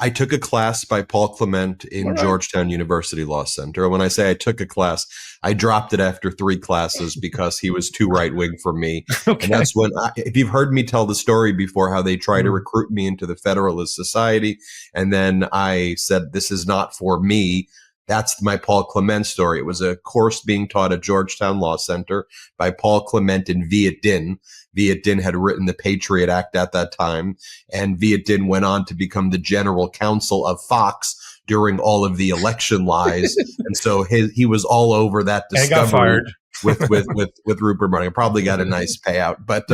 I took a class by Paul Clement in Georgetown University Law Center. When I say I took a class, I dropped it after 3 classes because he was too right-wing for me. Okay. And that's when, if you've heard me tell the story before, how they tried to recruit me into the Federalist Society, and then I said, this is not for me. That's my Paul Clement story. It was a course being taught at Georgetown Law Center by Paul Clement and Viet Dinh. Viet Dinh had written the Patriot Act at that time, and Viet Dinh went on to become the general counsel of Fox during all of the election lies. And so he was all over that discovery with Rupert Murdoch. Probably got a nice payout, but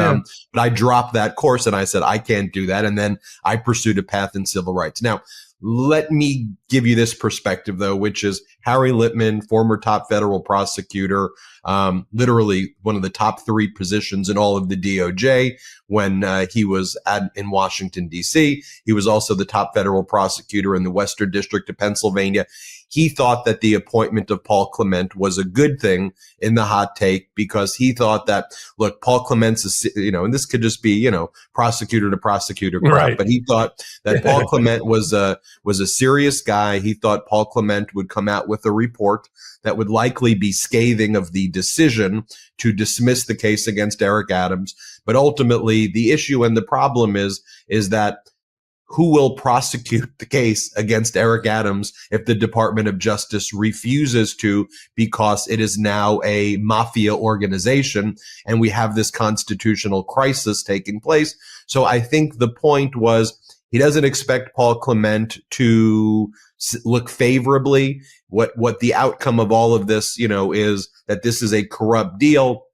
I dropped that course and I said, I can't do that. And then I pursued a path in civil rights. Now, let me give you this perspective, though, which is Harry Littman, former top federal prosecutor, literally one of the top 3 positions in all of the DOJ when he was in Washington, D.C. He was also the top federal prosecutor in the Western District of Pennsylvania. He thought that the appointment of Paul Clement was a good thing in the hot take, because he thought that, look, Paul Clement's, and this could just be, prosecutor to prosecutor crap, right. But he thought that Paul Clement was a serious guy. He thought Paul Clement would come out with a report that would likely be scathing of the decision to dismiss the case against Eric Adams. But ultimately, the issue and the problem is that who will prosecute the case against Eric Adams if the Department of Justice refuses to, because it is now a mafia organization and we have this constitutional crisis taking place. So I think the point was he doesn't expect Paul Clement to look favorably. What the outcome of all of this, is that this is a corrupt deal,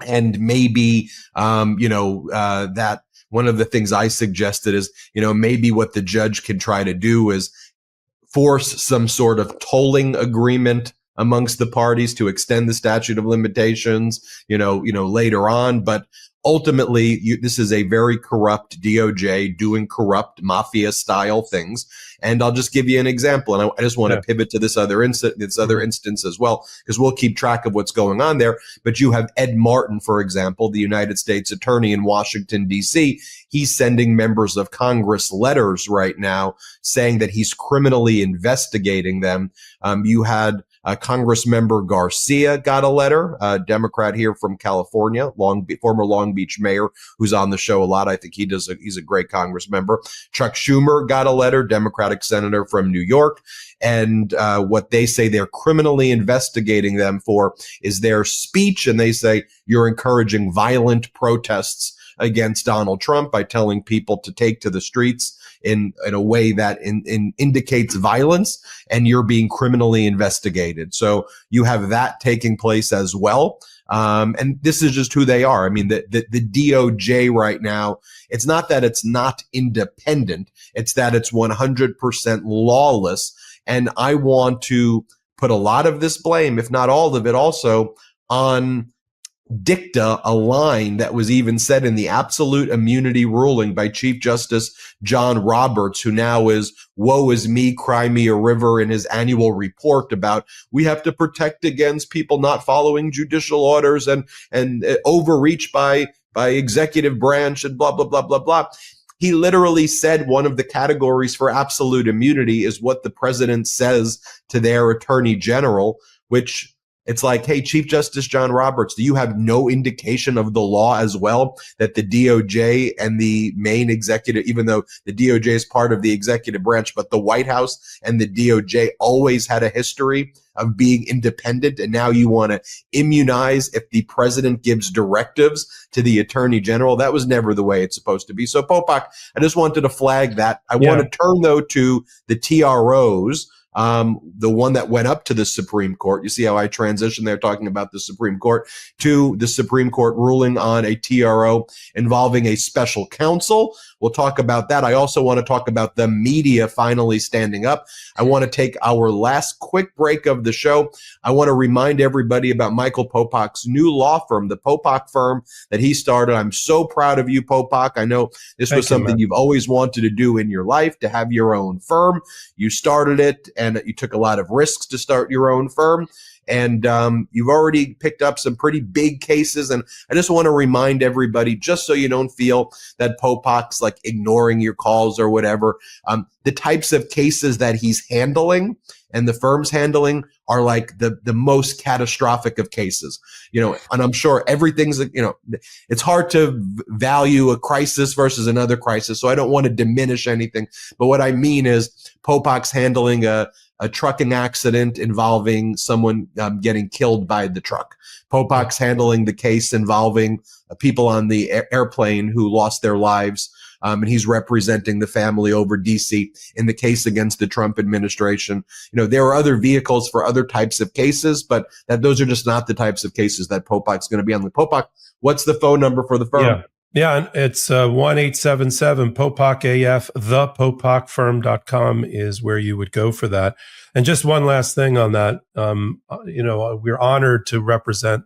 and maybe, that one of the things I suggested is, maybe what the judge can try to do is force some sort of tolling agreement amongst the parties to extend the statute of limitations, later on. But ultimately, this is a very corrupt DOJ doing corrupt mafia style things. And I'll just give you an example. And I just want to pivot to this other instance as well, because we'll keep track of what's going on there. But you have Ed Martin, for example, the United States attorney in Washington, D.C. He's sending members of Congress letters right now saying that he's criminally investigating them. You had Congress member Garcia got a letter, a Democrat here from California, former Long Beach mayor, who's on the show a lot. I think he's a great Congress member. Chuck Schumer got a letter, Democratic senator from New York. And what they say they're criminally investigating them for is their speech. And they say you're encouraging violent protests against Donald Trump by telling people to take to the streets in a way that indicates violence, and you're being criminally investigated. So you have that taking place as well. And this is just who they are. I mean, the DOJ right now, it's not that it's not independent. It's that it's 100% lawless. And I want to put a lot of this blame, if not all of it, also on dicta, a line that was even said in the absolute immunity ruling by Chief Justice John Roberts, who now is woe is me, cry me a river in his annual report about we have to protect against people not following judicial orders and overreach by executive branch and blah, blah, blah, blah, blah. He literally said one of the categories for absolute immunity is what the president says to their attorney general, which it's like, hey, Chief Justice John Roberts, do you have no indication of the law as well that the DOJ and the main executive, even though the DOJ is part of the executive branch, but the White House and the DOJ always had a history of being independent, and now you want to immunize if the president gives directives to the attorney general? That was never the way it's supposed to be. So, Popok, I just wanted to flag that. I want to turn, though, to the TROs. The one that went up to the Supreme Court. You see how I transition there talking about the Supreme Court to the Supreme Court ruling on a TRO involving a special counsel. We'll talk about that. I also want to talk about the media finally standing up. I want to take our last quick break of the show. I want to remind everybody about Michael Popok's new law firm, the Popok firm that he started. I'm so proud of you, Popok. I know this was something you've always wanted to do in your life, to have your own firm. You started it, and you took a lot of risks to start your own firm. And you've already picked up some pretty big cases. And I just want to remind everybody, just so you don't feel that Popok's like ignoring your calls or whatever, the types of cases that he's handling and the firm's handling are like the most catastrophic of cases, and I'm sure everything's, it's hard to value a crisis versus another crisis. So I don't want to diminish anything. But what I mean is Popok's handling a trucking accident involving someone getting killed by the truck. Popok's handling the case involving people on the airplane who lost their lives. And he's representing the family over DC in the case against the Trump administration. There are other vehicles for other types of cases, but those are just not the types of cases that Popok's going to be on. Popok, what's the phone number for the firm? Yeah, and it's 1-877-POPOK-AF. ThePopokFirm.com is where you would go for that. And just one last thing on that. We're honored to represent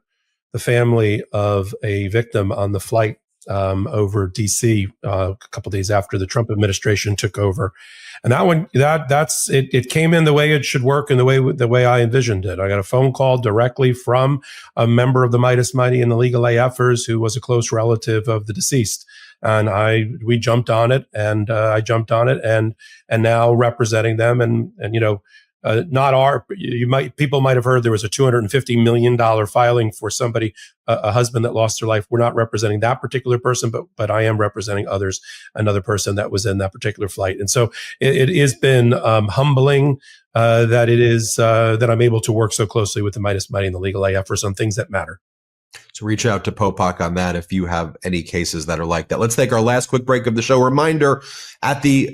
the family of a victim on the flight over DC a couple of days after the Trump administration took over. And that one, that's it came in the way it should work and the way I envisioned it. I got a phone call directly from a member of the Midas Mighty and the Legal AFers who was a close relative of the deceased. And we jumped on it, and I jumped on it, and now representing them, and People might have heard there was a $250 million filing for somebody, a husband that lost their life. We're not representing that particular person, but I am representing another person that was in that particular flight. And so it has been humbling that I'm able to work so closely with the Midas Mighty and the Legal AF for some things that matter. So reach out to Popok on that if you have any cases that are like that. Let's take our last quick break of the show. Reminder, at the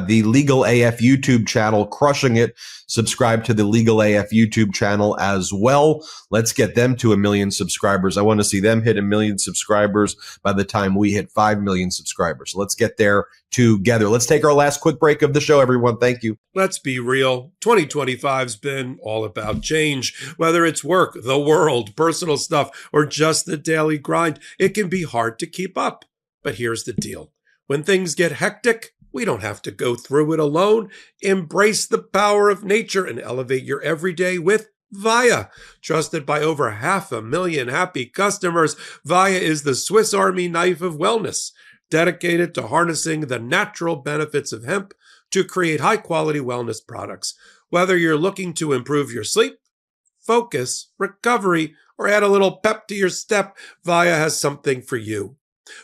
Legal AF YouTube channel, crushing it. Subscribe to the Legal AF YouTube channel as well. Let's get them to 1 million subscribers. I want to see them hit 1 million subscribers by the time we hit 5 million subscribers. So let's get there together. Let's take our last quick break of the show, everyone. Thank you. Let's be real. 2025's been all about change. Whether it's work, the world, personal stuff, or just the daily grind, it can be hard to keep up. But here's the deal. When things get hectic, we don't have to go through it alone. Embrace the power of nature and elevate your everyday with Via. Trusted by over 500,000 happy customers, Via is the Swiss Army knife of wellness, dedicated to harnessing the natural benefits of hemp to create high-quality wellness products. Whether you're looking to improve your sleep, focus, recovery, or add a little pep to your step, Via has something for you.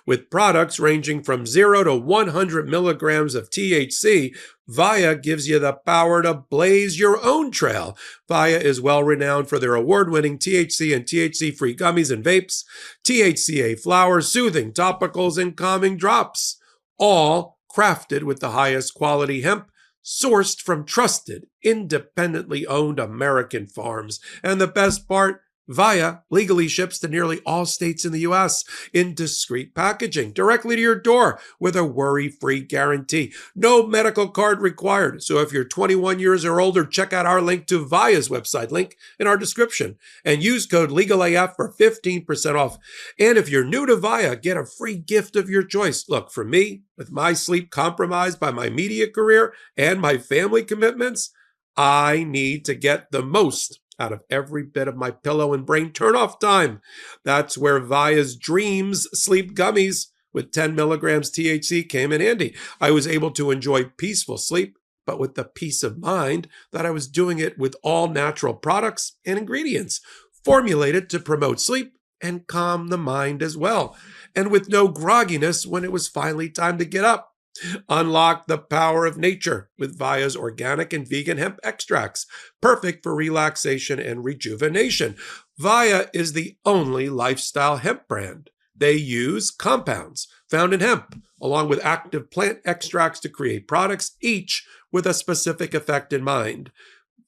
With products ranging from 0 to 100 milligrams of THC, Via gives you the power to blaze your own trail. Via is well renowned for their award-winning THC and THC-free gummies and vapes, THCA flowers, soothing topicals, and calming drops, all crafted with the highest quality hemp, sourced from trusted, independently owned American farms. And the best part, Via legally ships to nearly all states in the U.S. in discreet packaging, directly to your door with a worry-free guarantee. No medical card required. So if you're 21 years or older, check out our link to Via's website, link in our description, and use code LEGALAF for 15% off. And if you're new to Via, get a free gift of your choice. Look, for me, with my sleep compromised by my media career and my family commitments, I need to get the most out of every bit of my pillow and brain turn-off time. That's where Via's Dreams Sleep Gummies with 10 milligrams THC came in handy. I was able to enjoy peaceful sleep, but with the peace of mind that I was doing it with all natural products and ingredients, formulated to promote sleep and calm the mind as well, and with no grogginess when it was finally time to get up. Unlock the power of nature with Via's organic and vegan hemp extracts, perfect for relaxation and rejuvenation. Via is the only lifestyle hemp brand. They use compounds found in hemp, along with active plant extracts to create products, each with a specific effect in mind.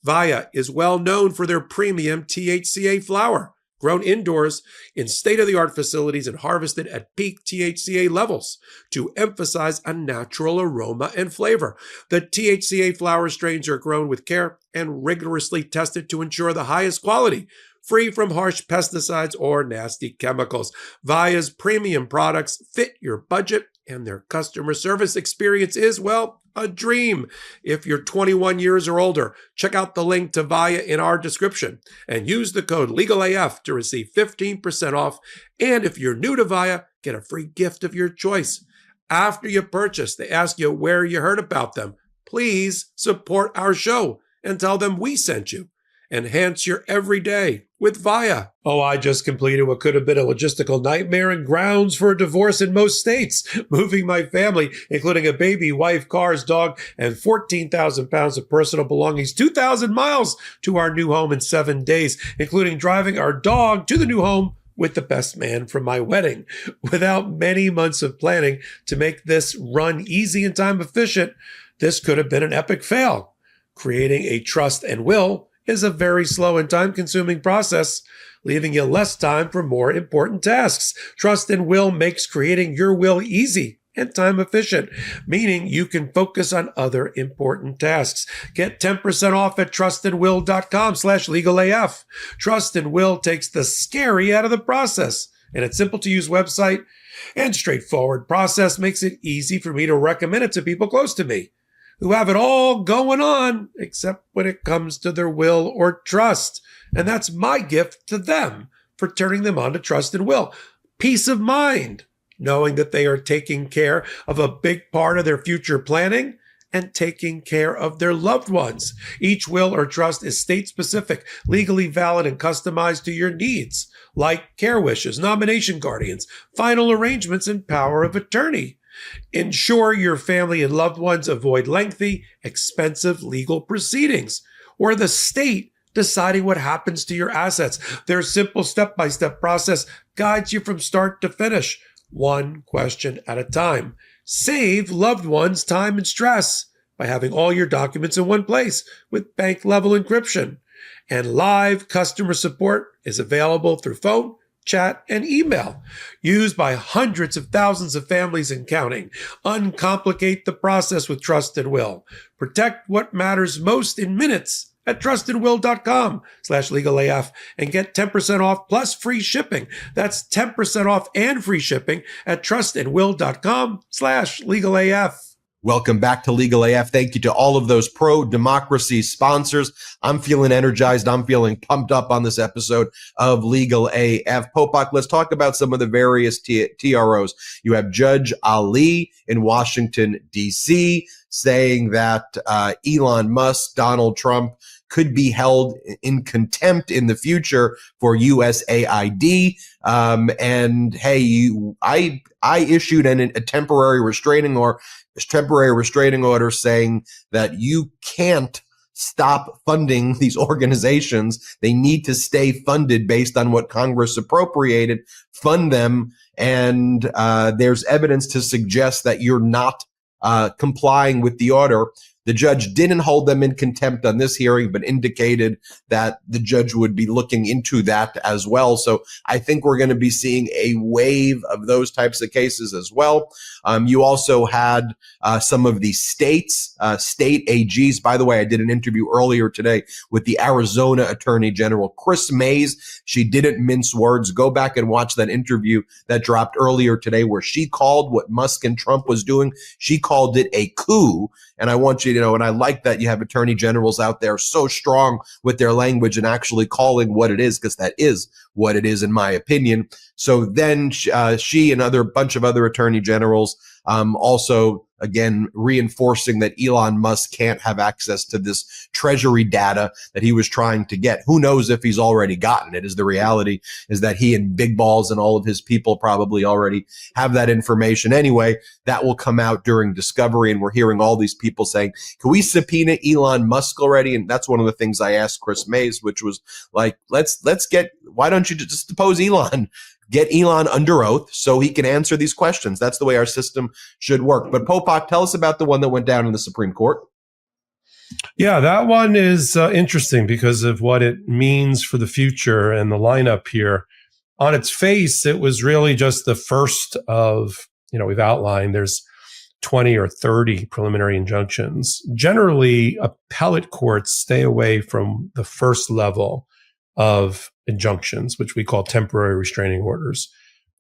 Via is well known for their premium THCA flower, grown indoors in state-of-the-art facilities and harvested at peak THCA levels to emphasize a natural aroma and flavor. The THCA flower strains are grown with care and rigorously tested to ensure the highest quality, free from harsh pesticides or nasty chemicals. Via's premium products fit your budget, and their customer service experience is, well, a dream. If you're 21 years or older, check out the link to Via in our description and use the code LEGALAF to receive 15% off. And if you're new to Via, get a free gift of your choice. After you purchase, they ask you where you heard about them. Please support our show and tell them we sent you. Enhance your everyday with Via. Oh, I just completed what could have been a logistical nightmare and grounds for a divorce in most states, moving my family, including a baby, wife, cars, dog, and 14,000 pounds of personal belongings, 2,000 miles to our new home in 7 days, including driving our dog to the new home with the best man from my wedding. Without many months of planning to make this run easy and time efficient, this could have been an epic fail. Creating a trust and will is a very slow and time-consuming process, leaving you less time for more important tasks. Trust and will makes creating your will easy and time efficient, meaning you can focus on other important tasks. Get 10% off at trustandwill.com/legalaf. Trust and Will takes the scary out of the process, and its simple-to-use website and straightforward process makes it easy for me to recommend it to people close to me who have it all going on, except when it comes to their will or trust. And that's my gift to them for turning them on to Trust and Will. Peace of mind, knowing that they are taking care of a big part of their future planning and taking care of their loved ones. Each will or trust is state-specific, legally valid, and customized to your needs, like care wishes, nomination guardians, final arrangements, and power of attorney. Ensure your family and loved ones avoid lengthy, expensive legal proceedings, or the state deciding what happens to your assets. Their simple step-by-step process guides you from start to finish, one question at a time. Save loved ones time and stress by having all your documents in one place with bank-level encryption. And live customer support is available through phone, chat, and email, used by hundreds of thousands of families and counting. Uncomplicate the process with Trust and Will. Protect what matters most in minutes at trustandwill.com/legalaf and get 10% off plus free shipping. That's 10% off and free shipping at trustandwill.com/legalaf. Welcome back to Legal AF. Thank you to all of those pro-democracy sponsors. I'm feeling energized. I'm feeling pumped up on this episode of Legal AF. Popok, let's talk about some of the various TROs. You have Judge Ali in Washington, D.C., saying that Elon Musk, Donald Trump, could be held in contempt in the future for USAID. And hey, I issued a temporary restraining order saying that you can't stop funding these organizations. They need to stay funded based on what Congress appropriated. Fund them. And there's evidence to suggest that you're not complying with the order. The judge didn't hold them in contempt on this hearing, but indicated that the judge would be looking into that as well. So I think we're going to be seeing a wave of those types of cases as well. You also had some of the state AGs. By the way, I did an interview earlier today with the Arizona Attorney General, Chris Mays. She didn't mince words. Go back and watch that interview that dropped earlier today where she called what Musk and Trump was doing. She called it a coup. And I want you to know, and I like that you have attorney generals out there so strong with their language and actually calling what it is, because that is what it is, in my opinion. So then she and bunch of other attorney generals also, again, reinforcing that Elon Musk can't have access to this treasury data that he was trying to get. Who knows if he's already gotten it? Is the reality is that he and Big Balls and all of his people probably already have that information anyway. That will come out during discovery. And we're hearing all these people saying, can we subpoena Elon Musk already? And that's one of the things I asked Chris Mays, which was like, why don't you just depose Elon? Get Elon under oath so he can answer these questions. That's the way our system should work. But Popok, tell us about the one that went down in the Supreme Court. Yeah, that one is interesting because of what it means for the future and the lineup here. On its face, it was really just the first of, we've outlined there's 20 or 30 preliminary injunctions. Generally, appellate courts stay away from the first level of injunctions, which we call temporary restraining orders,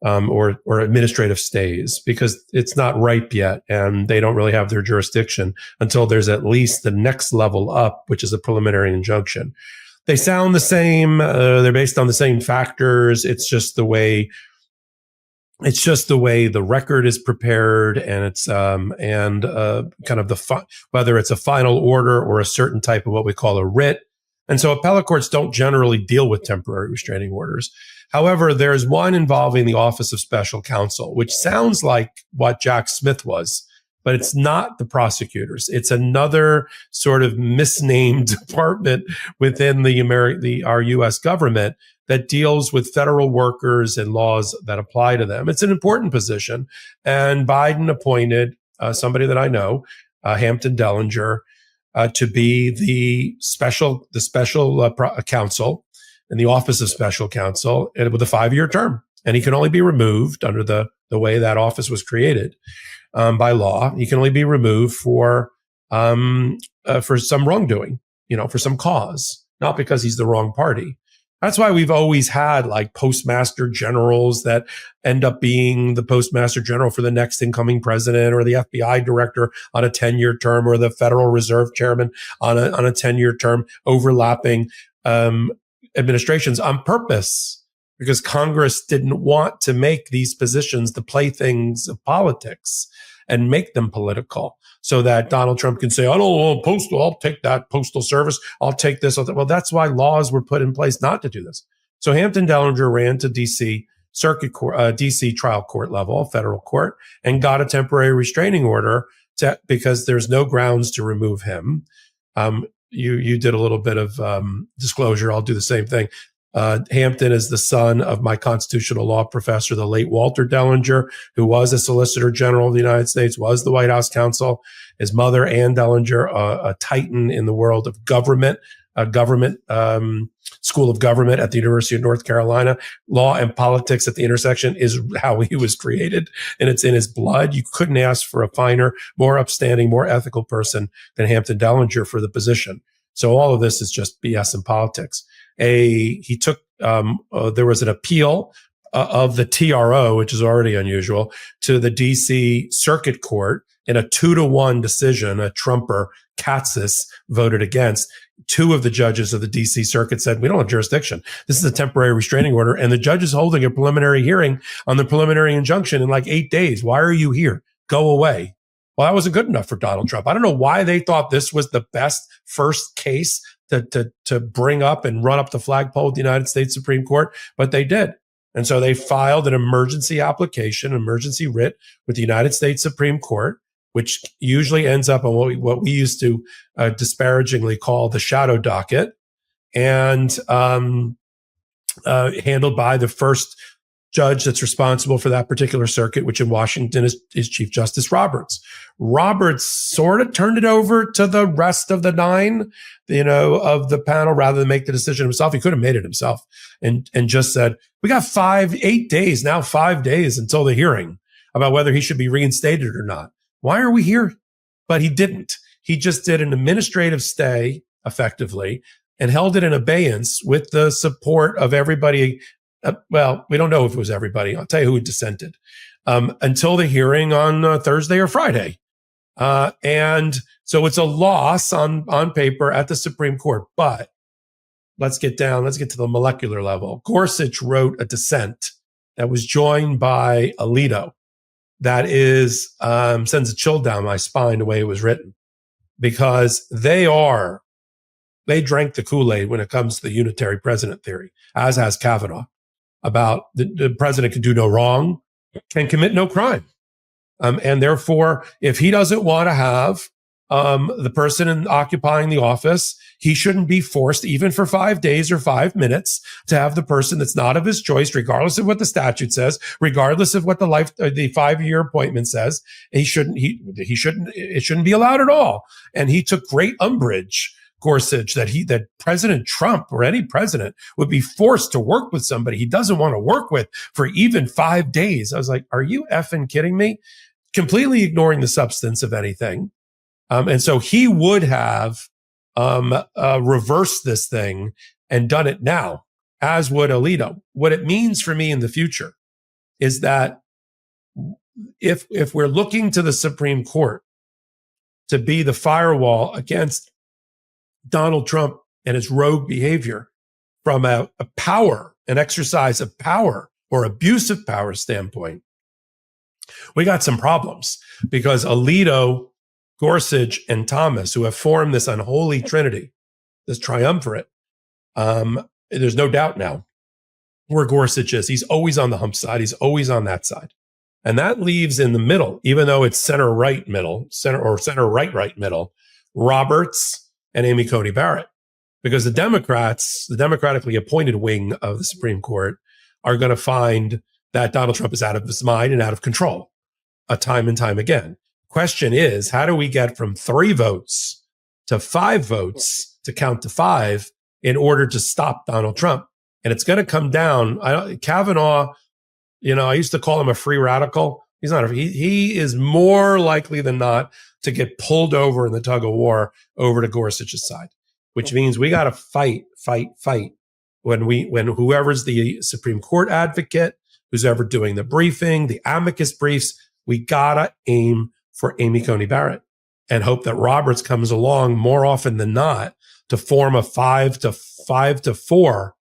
or administrative stays, because it's not ripe yet and they don't really have their jurisdiction until there's at least the next level up, which is a preliminary injunction. They sound the same. They're based on the same factors. It's just the way the record is prepared, and it's kind of whether it's a final order or a certain type of what we call a writ. And so appellate courts don't generally deal with temporary restraining orders. However, there's one involving the Office of Special Counsel, which sounds like what Jack Smith was, but it's not the prosecutors. It's another sort of misnamed department within our U.S. government that deals with federal workers and laws that apply to them. It's an important position. And Biden appointed somebody that I know, Hampton Dellinger, to be the special counsel in the Office of Special Counsel with a 5-year term. And he can only be removed under the way that office was created by law. He can only be removed for some wrongdoing, for some cause, not because he's the wrong party. That's why we've always had like postmaster generals that end up being the postmaster general for the next incoming president, or the FBI director on a 10-year term, or the Federal Reserve chairman on a 10-year term, overlapping administrations on purpose, because Congress didn't want to make these positions the playthings of politics. and make them political so that Donald Trump can say, I don't want postal, I'll take that postal service, I'll take this. Well, that's why laws were put in place not to do this. So Hampton Dellinger ran to DC Circuit Court, DC trial court level, federal court, and got a temporary restraining order because there's no grounds to remove him. You did a little bit of disclosure. I'll do the same thing. Hampton is the son of my constitutional law professor, the late Walter Dellinger, who was a Solicitor General of the United States, was the White House counsel. His mother, Ann Dellinger, a titan in the world of government, School of Government at the University of North Carolina. Law and politics at the intersection is how he was created, and it's in his blood. You couldn't ask for a finer, more upstanding, more ethical person than Hampton Dellinger for the position. So all of this is just BS in politics. He took, there was an appeal of the TRO, which is already unusual, to the DC Circuit Court in a 2-1 decision. A Trumper, Katsas, voted against. 2 of the judges of the DC Circuit said, we don't have jurisdiction. This is a temporary restraining order. And the judge is holding a preliminary hearing on the preliminary injunction in like 8 days. Why are you here? Go away. Well, that wasn't good enough for Donald Trump. I don't know why they thought this was the best first case to bring up and run up the flagpole of the United States Supreme Court, but they did. And so they filed an emergency application, emergency writ with the United States Supreme Court, which usually ends up on what we used to disparagingly call the shadow docket, and handled by the first judge that's responsible for that particular circuit, which in Washington is Chief Justice Roberts. Roberts sort of turned it over to the rest of the 9, of the panel rather than make the decision himself. He could have made it himself and just said, we got 8 days, now 5 days until the hearing about whether he should be reinstated or not. Why are we here? But he didn't. He just did an administrative stay effectively and held it in abeyance with the support of everybody. Well, we don't know if it was everybody. I'll tell you who dissented until the hearing on Thursday or Friday. And so it's a loss on paper at the Supreme Court. But let's get to the molecular level. Gorsuch wrote a dissent that was joined by Alito. That is, sends a chill down my spine the way it was written, because they drank the Kool-Aid when it comes to the unitary president theory, as has Kavanaugh, about the president can do no wrong, can commit no crime. And therefore, if he doesn't want to have the person occupying the office, he shouldn't be forced, even for 5 days or 5 minutes, to have the person that's not of his choice, regardless of what the statute says, regardless of what the 5-year appointment says. It shouldn't be allowed at all. And he took great umbrage, Gorsuch, that President Trump or any president would be forced to work with somebody he doesn't want to work with for even 5 days. I was like, are you effing kidding me? Completely ignoring the substance of anything. And so he would have reversed this thing and done it now, as would Alito. What it means for me in the future is that if we're looking to the Supreme Court to be the firewall against Donald Trump and his rogue behavior from an exercise of power or abuse of power standpoint, we got some problems, because Alito, Gorsuch, and Thomas, who have formed this unholy trinity, this triumvirate, there's no doubt now where Gorsuch is. He's always on the hump side. He's always on that side. And that leaves in the middle, even though it's center-right middle, center-right middle, Roberts and Amy Coney Barrett. Because the Democrats, the democratically appointed wing of the Supreme Court, are going to find that Donald Trump is out of his mind and out of control, time and time again. Question is, how do we get from 3 votes to 5 votes to count to 5 in order to stop Donald Trump? And it's going to come down. Kavanaugh, I used to call him a free radical. He's not. He is more likely than not to get pulled over in the tug of war over to Gorsuch's side, which means we got to fight. When whoever's the Supreme Court advocate, who's ever doing the briefing, the amicus briefs, we gotta aim for Amy Coney Barrett and hope that Roberts comes along more often than not to form a 5 to 4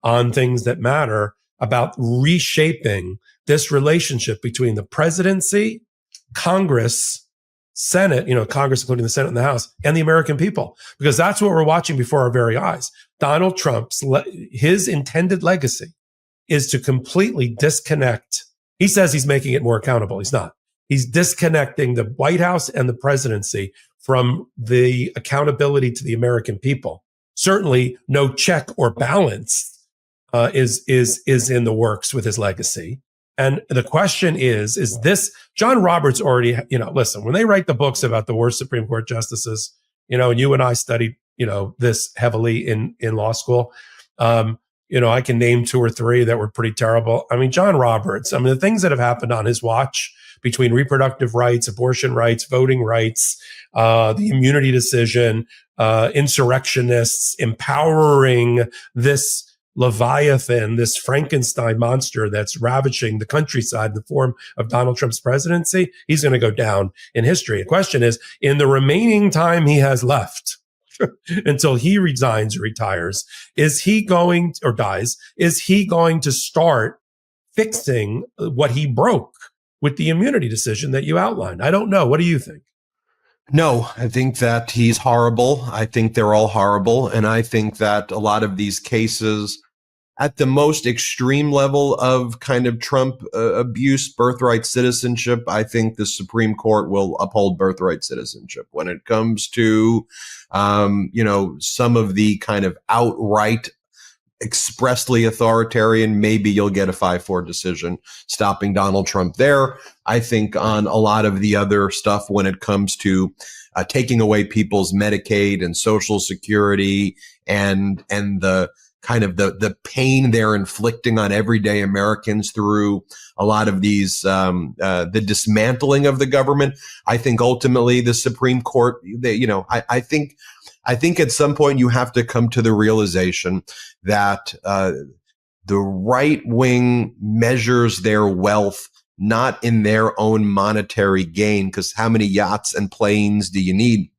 on things that matter about reshaping this relationship between the presidency Congress, Senate, Congress, including the Senate and the House, and the American people, because that's what we're watching before our very eyes. Donald Trump's, his intended legacy is to completely disconnect. He says he's making it more accountable. He's not. He's disconnecting the White House and the presidency from the accountability to the American people. Certainly no check or balance is in the works with his legacy. And the question is this, John Roberts already, listen, when they write the books about the worst Supreme Court justices, and you and I studied, this heavily in law school. I can name 2 or 3 that were pretty terrible. I mean, John Roberts, the things that have happened on his watch between reproductive rights, abortion rights, voting rights, the immunity decision, insurrectionists, empowering this Leviathan, this Frankenstein monster that's ravaging the countryside in the form of Donald Trump's presidency, he's going to go down in history. The question is, in the remaining time he has left until he resigns or retires, is he going or dies? Is he going to start fixing what he broke with the immunity decision that you outlined? I don't know. What do you think? No, I think that he's horrible. I think they're all horrible. And I think that a lot of these cases at the most extreme level of kind of Trump abuse, birthright citizenship, I think the Supreme Court will uphold birthright citizenship. When it comes to, some of the kind of outright expressly authoritarian, maybe you'll get a 5-4 decision stopping Donald Trump there. I think on a lot of the other stuff, when it comes to taking away people's Medicaid and Social Security and the kind of the pain they're inflicting on everyday Americans through a lot of these, the dismantling of the government. I think ultimately the Supreme Court, I think at some point you have to come to the realization that the right wing measures their wealth not in their own monetary gain, because how many yachts and planes do you need,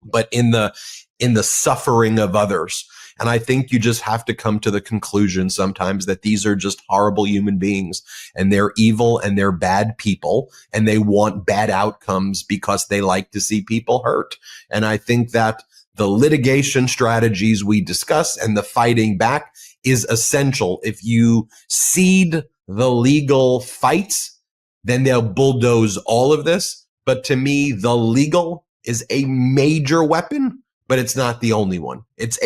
but in the suffering of others. And I think you just have to come to the conclusion sometimes that these are just horrible human beings and they're evil and they're bad people and they want bad outcomes because they like to see people hurt. And I think that the litigation strategies we discuss and the fighting back is essential. If you cede the legal fights, then they'll bulldoze all of this. But to me, the legal is a major weapon, but it's not the only one. It's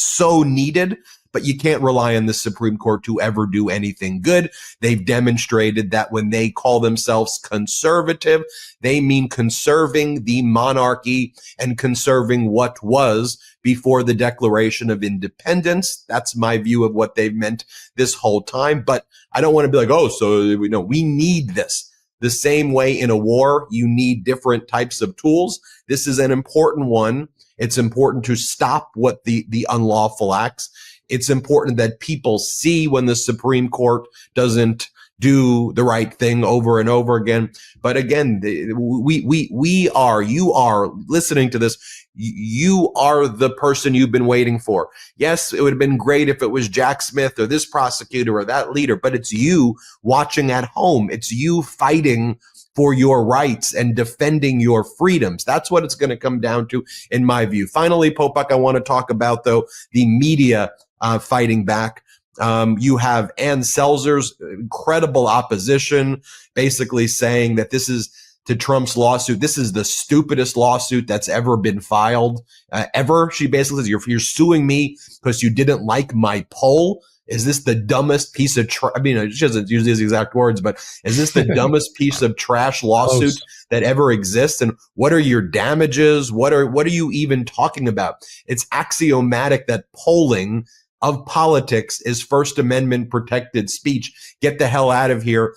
so needed, but you can't rely on the Supreme Court to ever do anything good. They've demonstrated that when they call themselves conservative, they mean conserving the monarchy and conserving what was before the Declaration of Independence. That's my view of what they've meant this whole time. But I don't want to be like, we need this. The same way in a war, you need different types of tools. This is an important one. It's important to stop what the unlawful acts. It's important that people see when the Supreme Court doesn't do the right thing over and over again. But again, you are listening to this. You are the person you've been waiting for. Yes, it would have been great if it was Jack Smith or this prosecutor or that leader, but it's you watching at home. It's you fighting for your rights and defending your freedoms. That's what it's going to come down to, in my view. Finally, Popok, I want to talk about, though, the media fighting back. You have Ann Selzer's incredible opposition, basically saying that this is to Trump's lawsuit. This is the stupidest lawsuit that's ever been filed, ever. She basically says, you're suing me because you didn't like my poll. Is this the dumbest piece of trash? I mean, she doesn't use these exact words, but is this the dumbest piece of trash lawsuit that ever exists? And what are your damages? What are you even talking about? It's axiomatic that polling of politics is First Amendment protected speech. Get the hell out of here.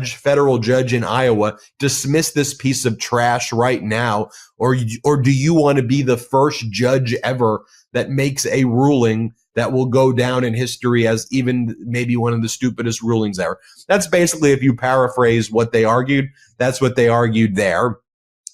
Federal judge in Iowa, dismiss this piece of trash right now. Or do you want to be the first judge ever that makes a ruling that will go down in history as even maybe one of the stupidest rulings ever? That's basically, if you paraphrase what they argued, that's what they argued there.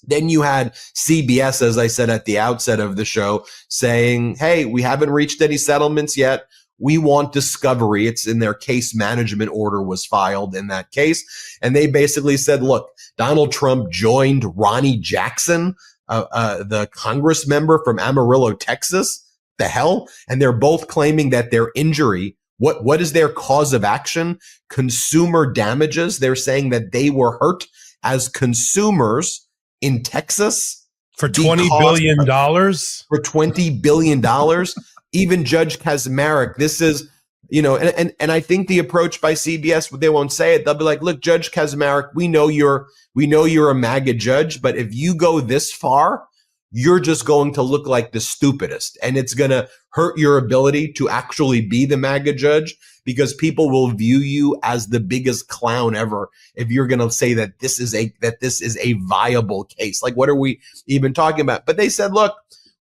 Then you had CBS, as I said at the outset of the show, saying, hey, we haven't reached any settlements yet. we want discovery. It's in their case management order was filed in that case. And they basically said, look, Donald Trump joined Ronnie Jackson, the Congress member from Amarillo, Texas. The hell? And they're both claiming that their injury, what is their cause of action? Consumer damages. They're saying that they were hurt as consumers in Texas. For $20 billion? For $20 billion. Even Judge Kaczmarek, this is, and I think the approach by CBS, they won't say it. They'll be like, look, Judge Kaczmarek, we know you're a MAGA judge, but if you go this far, you're just going to look like the stupidest. And it's going to hurt your ability to actually be the MAGA judge, because people will view you as the biggest clown ever if you're going to say that this is a viable case. Like, what are we even talking about? But they said, look,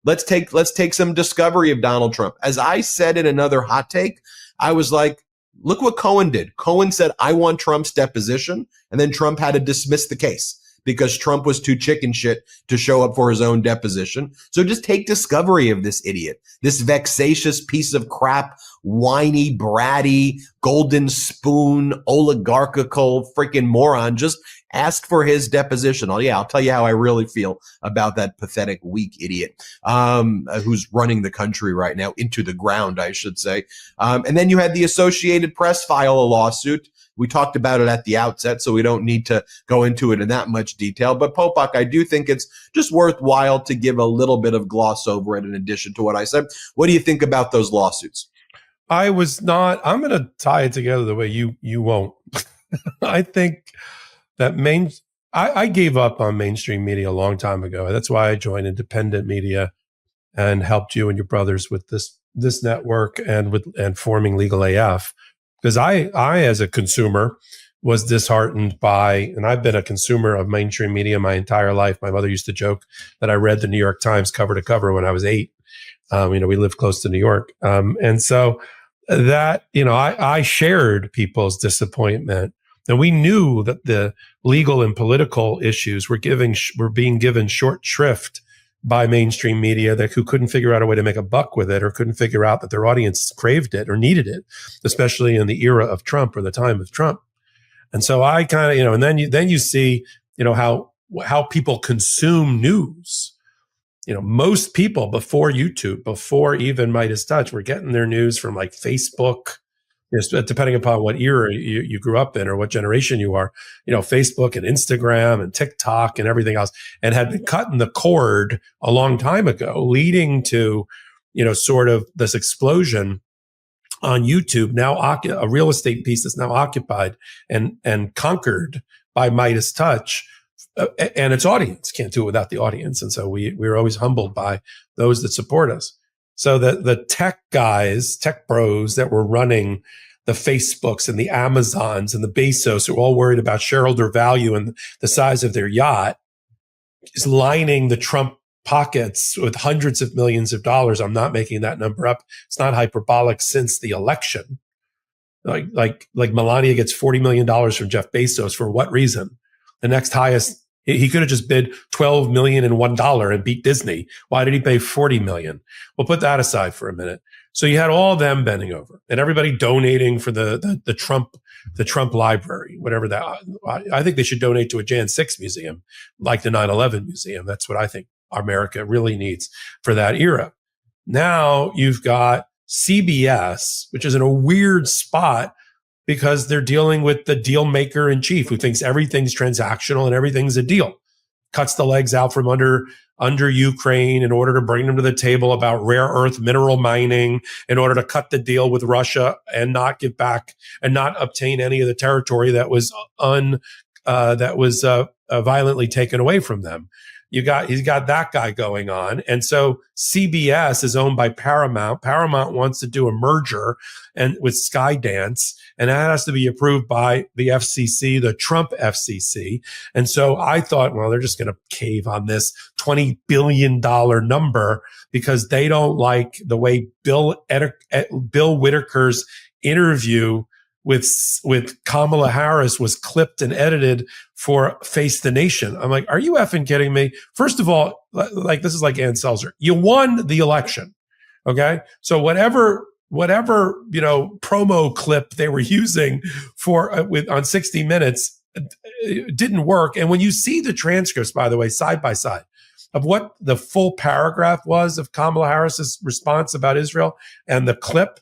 let's take some discovery of Donald Trump. As I said in another hot take, I was like, look what Cohen did. Cohen said, I want Trump's deposition. And then Trump had to dismiss the case because Trump was too chicken shit to show up for his own deposition. So just take discovery of this idiot, this vexatious piece of crap, whiny, bratty, golden spoon, oligarchical freaking moron. Just ask for his deposition. I'll tell you how I really feel about that pathetic, weak idiot who's running the country right now into the ground, I should say. And then you had the Associated Press file a lawsuit. We talked about it at the outset, so we don't need to go into it in that much detail. But Popok, I do think it's just worthwhile to give a little bit of gloss over it in addition to what I said. What do you think about those lawsuits? I'm going to tie it together the way you won't. I think that I gave up on mainstream media a long time ago. That's why I joined independent media and helped you and your brothers with this network and forming Legal AF. Because I, as a consumer, was disheartened by, and I've been a consumer of mainstream media my entire life. My mother used to joke that I read the New York Times cover to cover when I was 8. We lived close to New York. And so that, I shared people's disappointment. And we knew that the legal and political issues were being given short shrift by mainstream media who couldn't figure out a way to make a buck with it, or couldn't figure out that their audience craved it or needed it, especially in the era of Trump or the time of Trump. And so I kind of, and then you see, how people consume news. Most people before YouTube, before even Midas Touch, were getting their news from like Facebook, depending upon what era you grew up in or what generation you are, Facebook and Instagram and TikTok and everything else, and had been cutting the cord a long time ago, leading to, sort of this explosion on YouTube, now a real estate piece that's now occupied and conquered by Midas Touch. And its audience can't do it without the audience. And so we're always humbled by those that support us. So the tech guys, tech bros that were running the Facebooks and the Amazons and the Bezos, who are all worried about shareholder value and the size of their yacht, is lining the Trump pockets with hundreds of millions of dollars. I'm not making that number up. It's not hyperbolic since the election. Like Melania gets $40 million from Jeff Bezos. For what reason? The next highest, he could have just bid $12 million and $1 and beat Disney. Why did he pay $40 million? We'll put that aside for a minute. So you had all of them bending over and everybody donating for the Trump library, whatever that. I think they should donate to a Jan 6 museum, like the 9/11 museum. That's what I think America really needs for that era. Now you've got CBS, which is in a weird spot because they're dealing with the deal maker in chief who thinks everything's transactional and everything's a deal, cuts the legs out from under Ukraine in order to bring them to the table about rare earth mineral mining, in order to cut the deal with Russia and not give back and not obtain any of the territory that was violently taken away from them. He's got that guy going on. And so CBS is owned by Paramount. Paramount wants to do a merger with Skydance, and that has to be approved by the FCC, the Trump FCC. And so I thought, well, they're just going to cave on this $20 billion number because they don't like the way Bill Whitaker's interview with Kamala Harris was clipped and edited for Face the Nation. I'm like, are you effing kidding me? First of all, like this is like Ann Selzer. You won the election. Okay. So whatever whatever, promo clip they were using for on 60 Minutes didn't work. And when you see the transcripts, by the way, side by side of what the full paragraph was of Kamala Harris's response about Israel and the clip,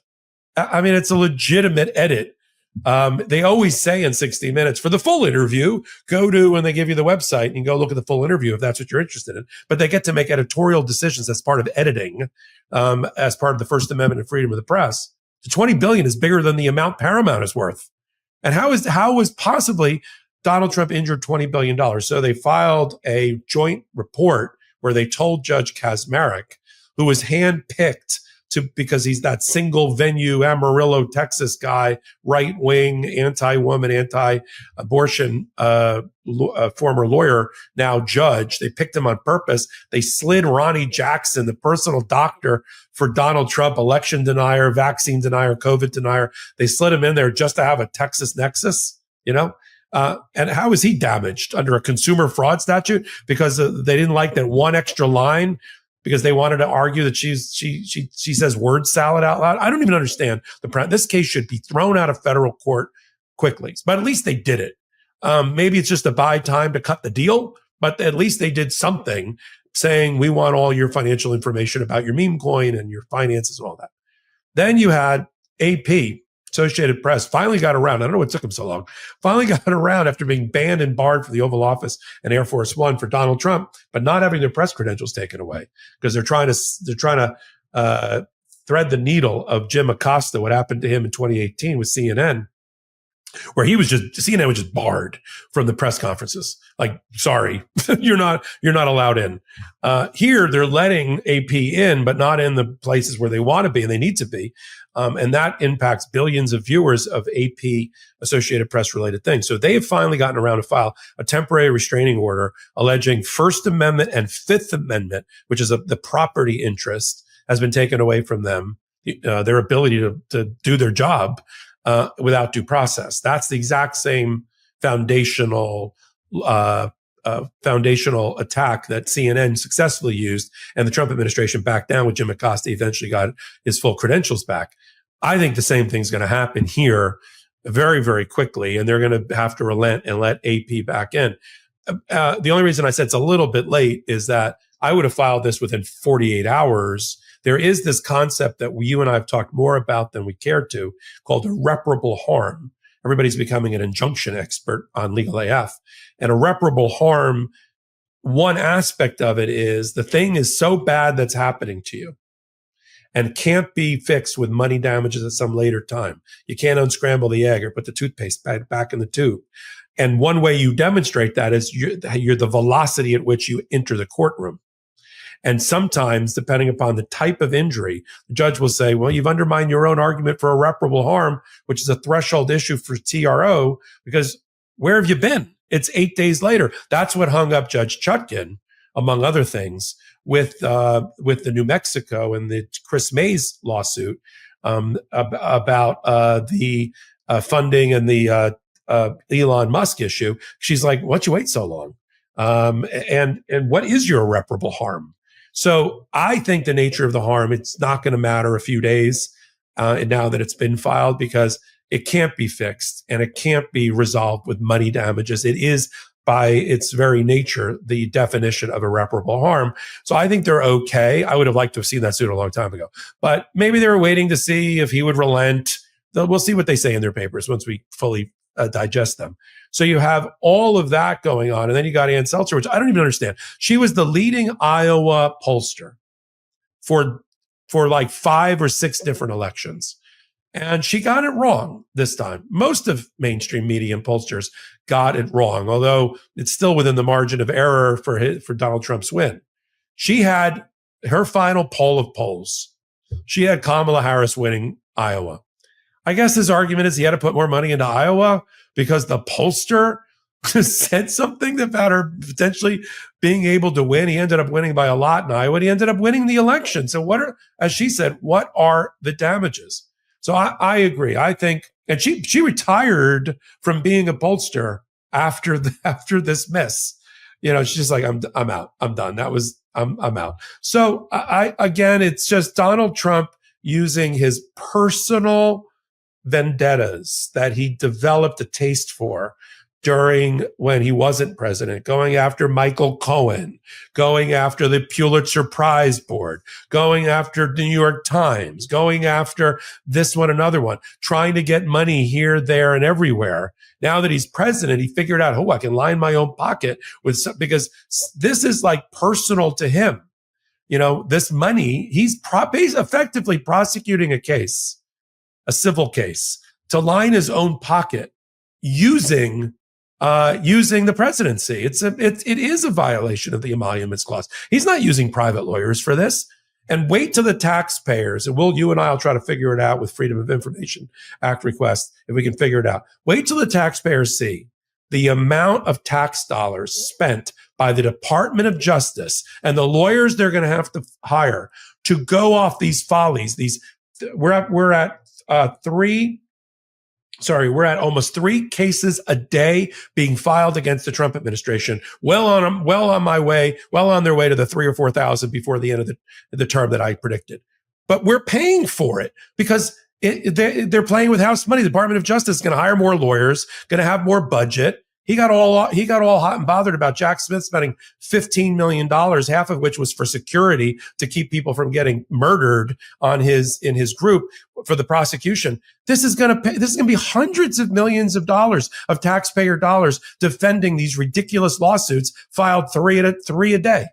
I mean, it's a legitimate edit. They always say in 60 Minutes for the full interview, go to, when they give you the website, and you go look at the full interview if that's what you're interested in. But they get to make editorial decisions as part of editing, as part of the First Amendment and freedom of the press. The $20 billion is bigger than the amount Paramount is worth. And how was possibly Donald Trump injured $20 billion? So they filed a joint report where they told Judge Kaczmarek, who was handpicked because he's that single venue Amarillo, Texas guy, right wing, anti-woman, anti-abortion, former lawyer, now judge. They picked him on purpose. They slid Ronnie Jackson, the personal doctor for Donald Trump, election denier, vaccine denier, COVID denier. They slid him in there just to have a Texas nexus, and how is he damaged under a consumer fraud statute? Because they didn't like that one extra line, because they wanted to argue that she says word salad out loud. I don't even understand this case should be thrown out of federal court quickly, but at least they did it. Maybe it's just to buy time to cut the deal, but at least they did something saying, we want all your financial information about your meme coin and your finances and all that. Then you had AP, Associated Press, finally got around. I don't know what took them so long. Finally got around after being banned and barred for the Oval Office and Air Force One for Donald Trump, but not having their press credentials taken away because they're trying to thread the needle of Jim Acosta, what happened to him in 2018 with CNN, where CNN was just barred from the press conferences. Like, sorry, you're not allowed in. Here they're letting AP in, but not in the places where they want to be and they need to be. And that impacts billions of viewers of AP, Associated Press related things. So they have finally gotten around to file a temporary restraining order alleging First Amendment and Fifth Amendment, which is the property interest, has been taken away from them, their ability to do their job without due process. That's the exact same foundational attack that CNN successfully used, and the Trump administration backed down with Jim Acosta, eventually got his full credentials back. I think the same thing's going to happen here very, very quickly, and they're going to have to relent and let AP back in. The only reason I said it's a little bit late is that I would have filed this within 48 hours. There is this concept that you and I have talked more about than we cared to, called irreparable harm. Everybody's becoming an injunction expert on legal AF. And irreparable harm, one aspect of it is the thing is so bad that's happening to you and can't be fixed with money damages at some later time. You can't unscramble the egg or put the toothpaste back in the tube. And one way you demonstrate that is you're the velocity at which you enter the courtroom. And sometimes, depending upon the type of injury, the judge will say, well, you've undermined your own argument for irreparable harm, which is a threshold issue for TRO, because where have you been? It's 8 days later. That's what hung up Judge Chutkan, among other things, with the New Mexico and the Chris Mays lawsuit about the funding and the Elon Musk issue. She's like, why'd you wait so long? And what is your irreparable harm? So I think the nature of the harm, it's not going to matter a few days now that it's been filed, because it can't be fixed and it can't be resolved with money damages. It is by its very nature the definition of irreparable harm. So I think they're okay. I would have liked to have seen that suit a long time ago, but maybe they were waiting to see if he would relent. We'll see what they say in their papers once we fully digest them. So you have all of that going on. And then you got Ann Seltzer, which I don't even understand. She was the leading Iowa pollster for like 5 or 6 different elections. And she got it wrong this time. Most of mainstream media and pollsters got it wrong, although it's still within the margin of error for Donald Trump's win. She had her final poll of polls. She had Kamala Harris winning Iowa. I guess his argument is he had to put more money into Iowa because the pollster said something about her potentially being able to win. He ended up winning by a lot in Iowa. He ended up winning the election. So as she said, what are the damages? So I agree. I think, and she retired from being a pollster after this miss. She's just like, I'm out. I'm done. I'm out. So again, it's just Donald Trump using his personal vendettas that he developed a taste for during when he wasn't president, going after Michael Cohen, going after the Pulitzer Prize Board, going after the New York Times, going after this one, another one, trying to get money here, there, and everywhere. Now that he's president, he figured out, I can line my own pocket with some, because this is like personal to him. This money, he's effectively prosecuting a case, a civil case, to line his own pocket using the presidency. It is a violation of the Emoluments Clause. He's not using private lawyers for this. And wait till the taxpayers, and you and I will try to figure it out with Freedom of Information Act requests if we can figure it out. Wait till the taxpayers see the amount of tax dollars spent by the Department of Justice and the lawyers they're going to have to hire to go off these follies. We're at almost 3 cases a day being filed against the Trump administration. Well on their way to the 3,000 or 4,000 before the end of the term that I predicted. But we're paying for it because they're playing with house money. The Department of Justice is going to hire more lawyers, going to have more budget. He got all hot and bothered about Jack Smith spending $15 million, half of which was for security to keep people from getting murdered in his group for the prosecution. This is going to be hundreds of millions of dollars of taxpayer dollars defending these ridiculous lawsuits filed three a day.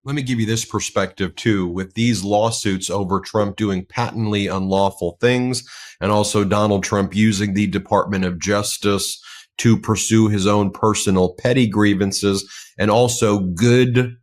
Let me give you this perspective too, with these lawsuits over Trump doing patently unlawful things, and also Donald Trump using the Department of Justice to pursue his own personal petty grievances, and also good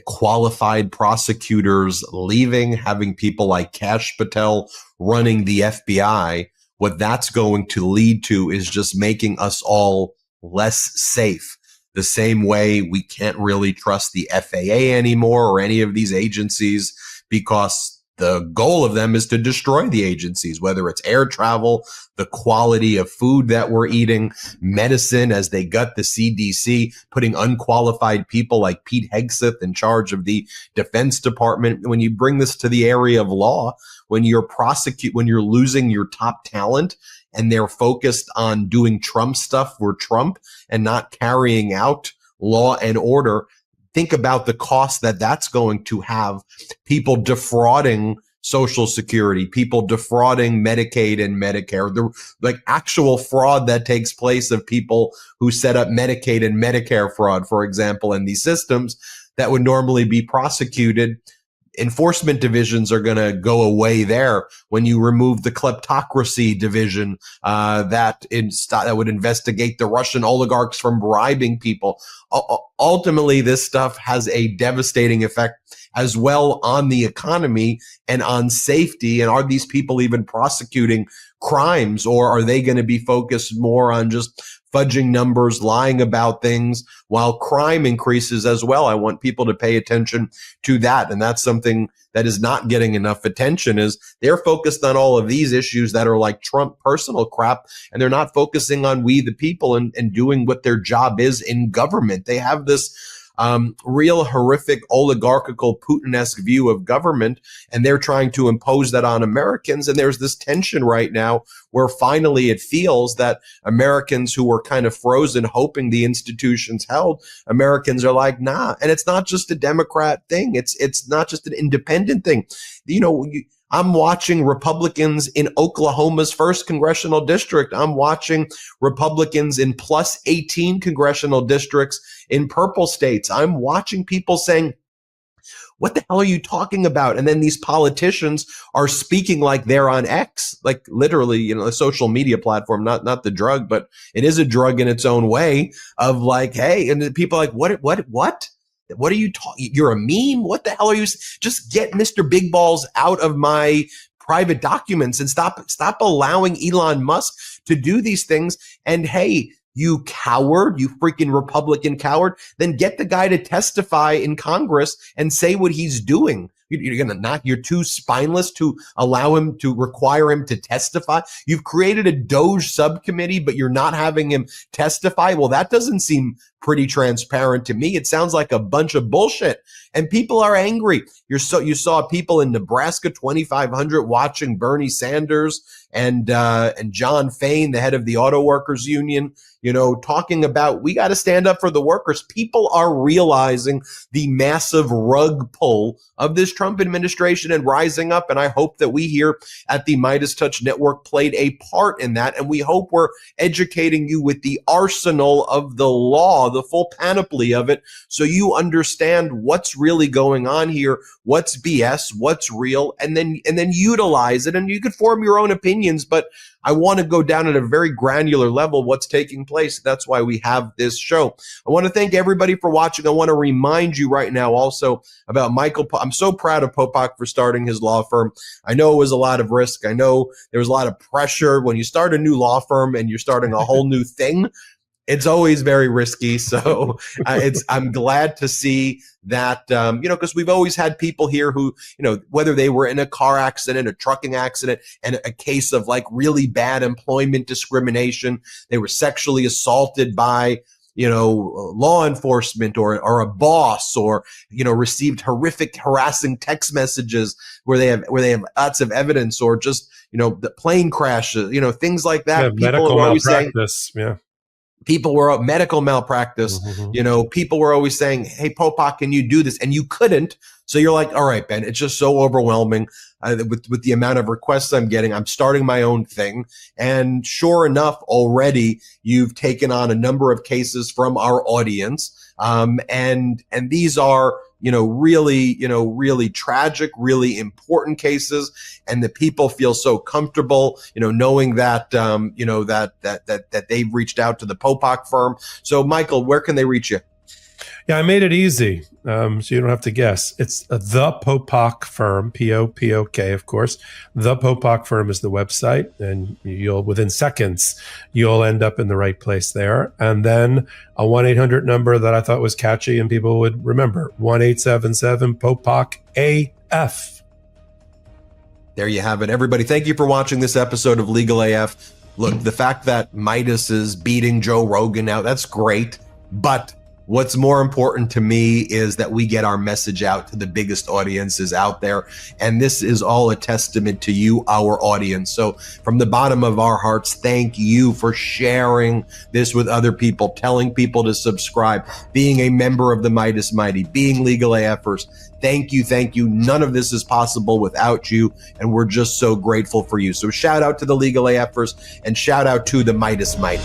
qualified prosecutors leaving, having people like Kash Patel running the FBI. What that's going to lead to is just making us all less safe. The same way we can't really trust the FAA anymore or any of these agencies, because the goal of them is to destroy the agencies, whether it's air travel, the quality of food that we're eating, medicine, as they gut the CDC, putting unqualified people like Pete Hegseth in charge of the Defense Department. When you bring this to the area of law, when you're losing your top talent and they're focused on doing Trump stuff for Trump and not carrying out law and order, think about the cost that's going to have. People defrauding Social Security, people defrauding Medicaid and Medicare, the actual fraud that takes place of people who set up Medicaid and Medicare fraud, for example, in these systems that would normally be prosecuted. Enforcement divisions are going to go away there when you remove the kleptocracy division that would investigate the Russian oligarchs from bribing people. Ultimately, this stuff has a devastating effect as well on the economy and on safety. And are these people even prosecuting crimes, or are they going to be focused more on just fudging numbers, lying about things while crime increases as well? I want people to pay attention to that. And that's something that is not getting enough attention, is they're focused on all of these issues that are like Trump personal crap. And they're not focusing on we the people and doing what their job is in government. They have this real horrific oligarchical Putin-esque view of government, and they're trying to impose that on Americans. And there's this tension right now where finally it feels that Americans who were kind of frozen hoping the institutions held, Americans are like, nah. And it's not just a Democrat thing. It's not just an independent thing. I'm watching Republicans in Oklahoma's 1st congressional district. I'm watching Republicans in plus 18 congressional districts in purple states. I'm watching people saying, what the hell are you talking about? And then these politicians are speaking like they're on X, like literally, a social media platform, not the drug, but it is a drug in its own way, of like, hey, and people are like, what? What are you talking? You're a meme? What the hell are you? Just get Mr. Big Balls out of my private documents and stop allowing Elon Musk to do these things. And hey, you coward, you freaking Republican coward, then get the guy to testify in Congress and say what he's doing. You're too spineless to require him to testify. You've created a DOGE subcommittee, but you're not having him testify. Well, that doesn't seem pretty transparent to me. It sounds like a bunch of bullshit, and people are angry. You saw people in Nebraska, 2,500, watching Bernie Sanders and John Fain, the head of the Auto Workers Union, talking about we got to stand up for the workers. People are realizing the massive rug pull of this Trump administration and rising up. And I hope that we here at the Midas Touch Network played a part in that. And we hope we're educating you with the arsenal of the law, the full panoply of it, so you understand what's really going on here, what's BS, what's real, and then utilize it. And you could form your own opinions, but I want to go down at a very granular level what's taking place. That's why we have this show. I want to thank everybody for watching. I want to remind you right now also about Michael. I'm so proud of Popok for starting his law firm. I know it was a lot of risk. I know there was a lot of pressure when you start a new law firm and you're starting a whole new thing. It's always very risky. So I'm glad to see that, because we've always had people here who, whether they were in a car accident, a trucking accident, and a case of like really bad employment discrimination, they were sexually assaulted by, law enforcement or a boss, or, received horrific harassing text messages where they have lots of evidence, or just, the plane crashes, things like that. Yeah, people medical are always malpractice. saying, people were medical malpractice. People were always saying, hey, Popok, can you do this? And you couldn't. So you're like, all right, Ben, it's just so overwhelming with the amount of requests I'm getting. I'm starting my own thing. And sure enough, already you've taken on a number of cases from our audience. And these are, really tragic, really important cases. And the people feel so comfortable, knowing that, that they've reached out to the Popok firm. So Michael, where can they reach you? Yeah, I made it easy, so you don't have to guess. It's the Popok firm, Popok, of course. The Popok firm is the website, and within seconds, you'll end up in the right place there. And then a 1-800 number that I thought was catchy and people would remember, 1-877-POPOK-AF. There you have it, everybody. Thank you for watching this episode of Legal AF. Look, the fact that Midas is beating Joe Rogan now, that's great, but what's more important to me is that we get our message out to the biggest audiences out there. And this is all a testament to you, our audience. So from the bottom of our hearts, thank you for sharing this with other people, telling people to subscribe, being a member of the Midas Mighty, being Legal AFers. Thank you. Thank you. None of this is possible without you. And we're just so grateful for you. So shout out to the Legal AFers and shout out to the Midas Mighty.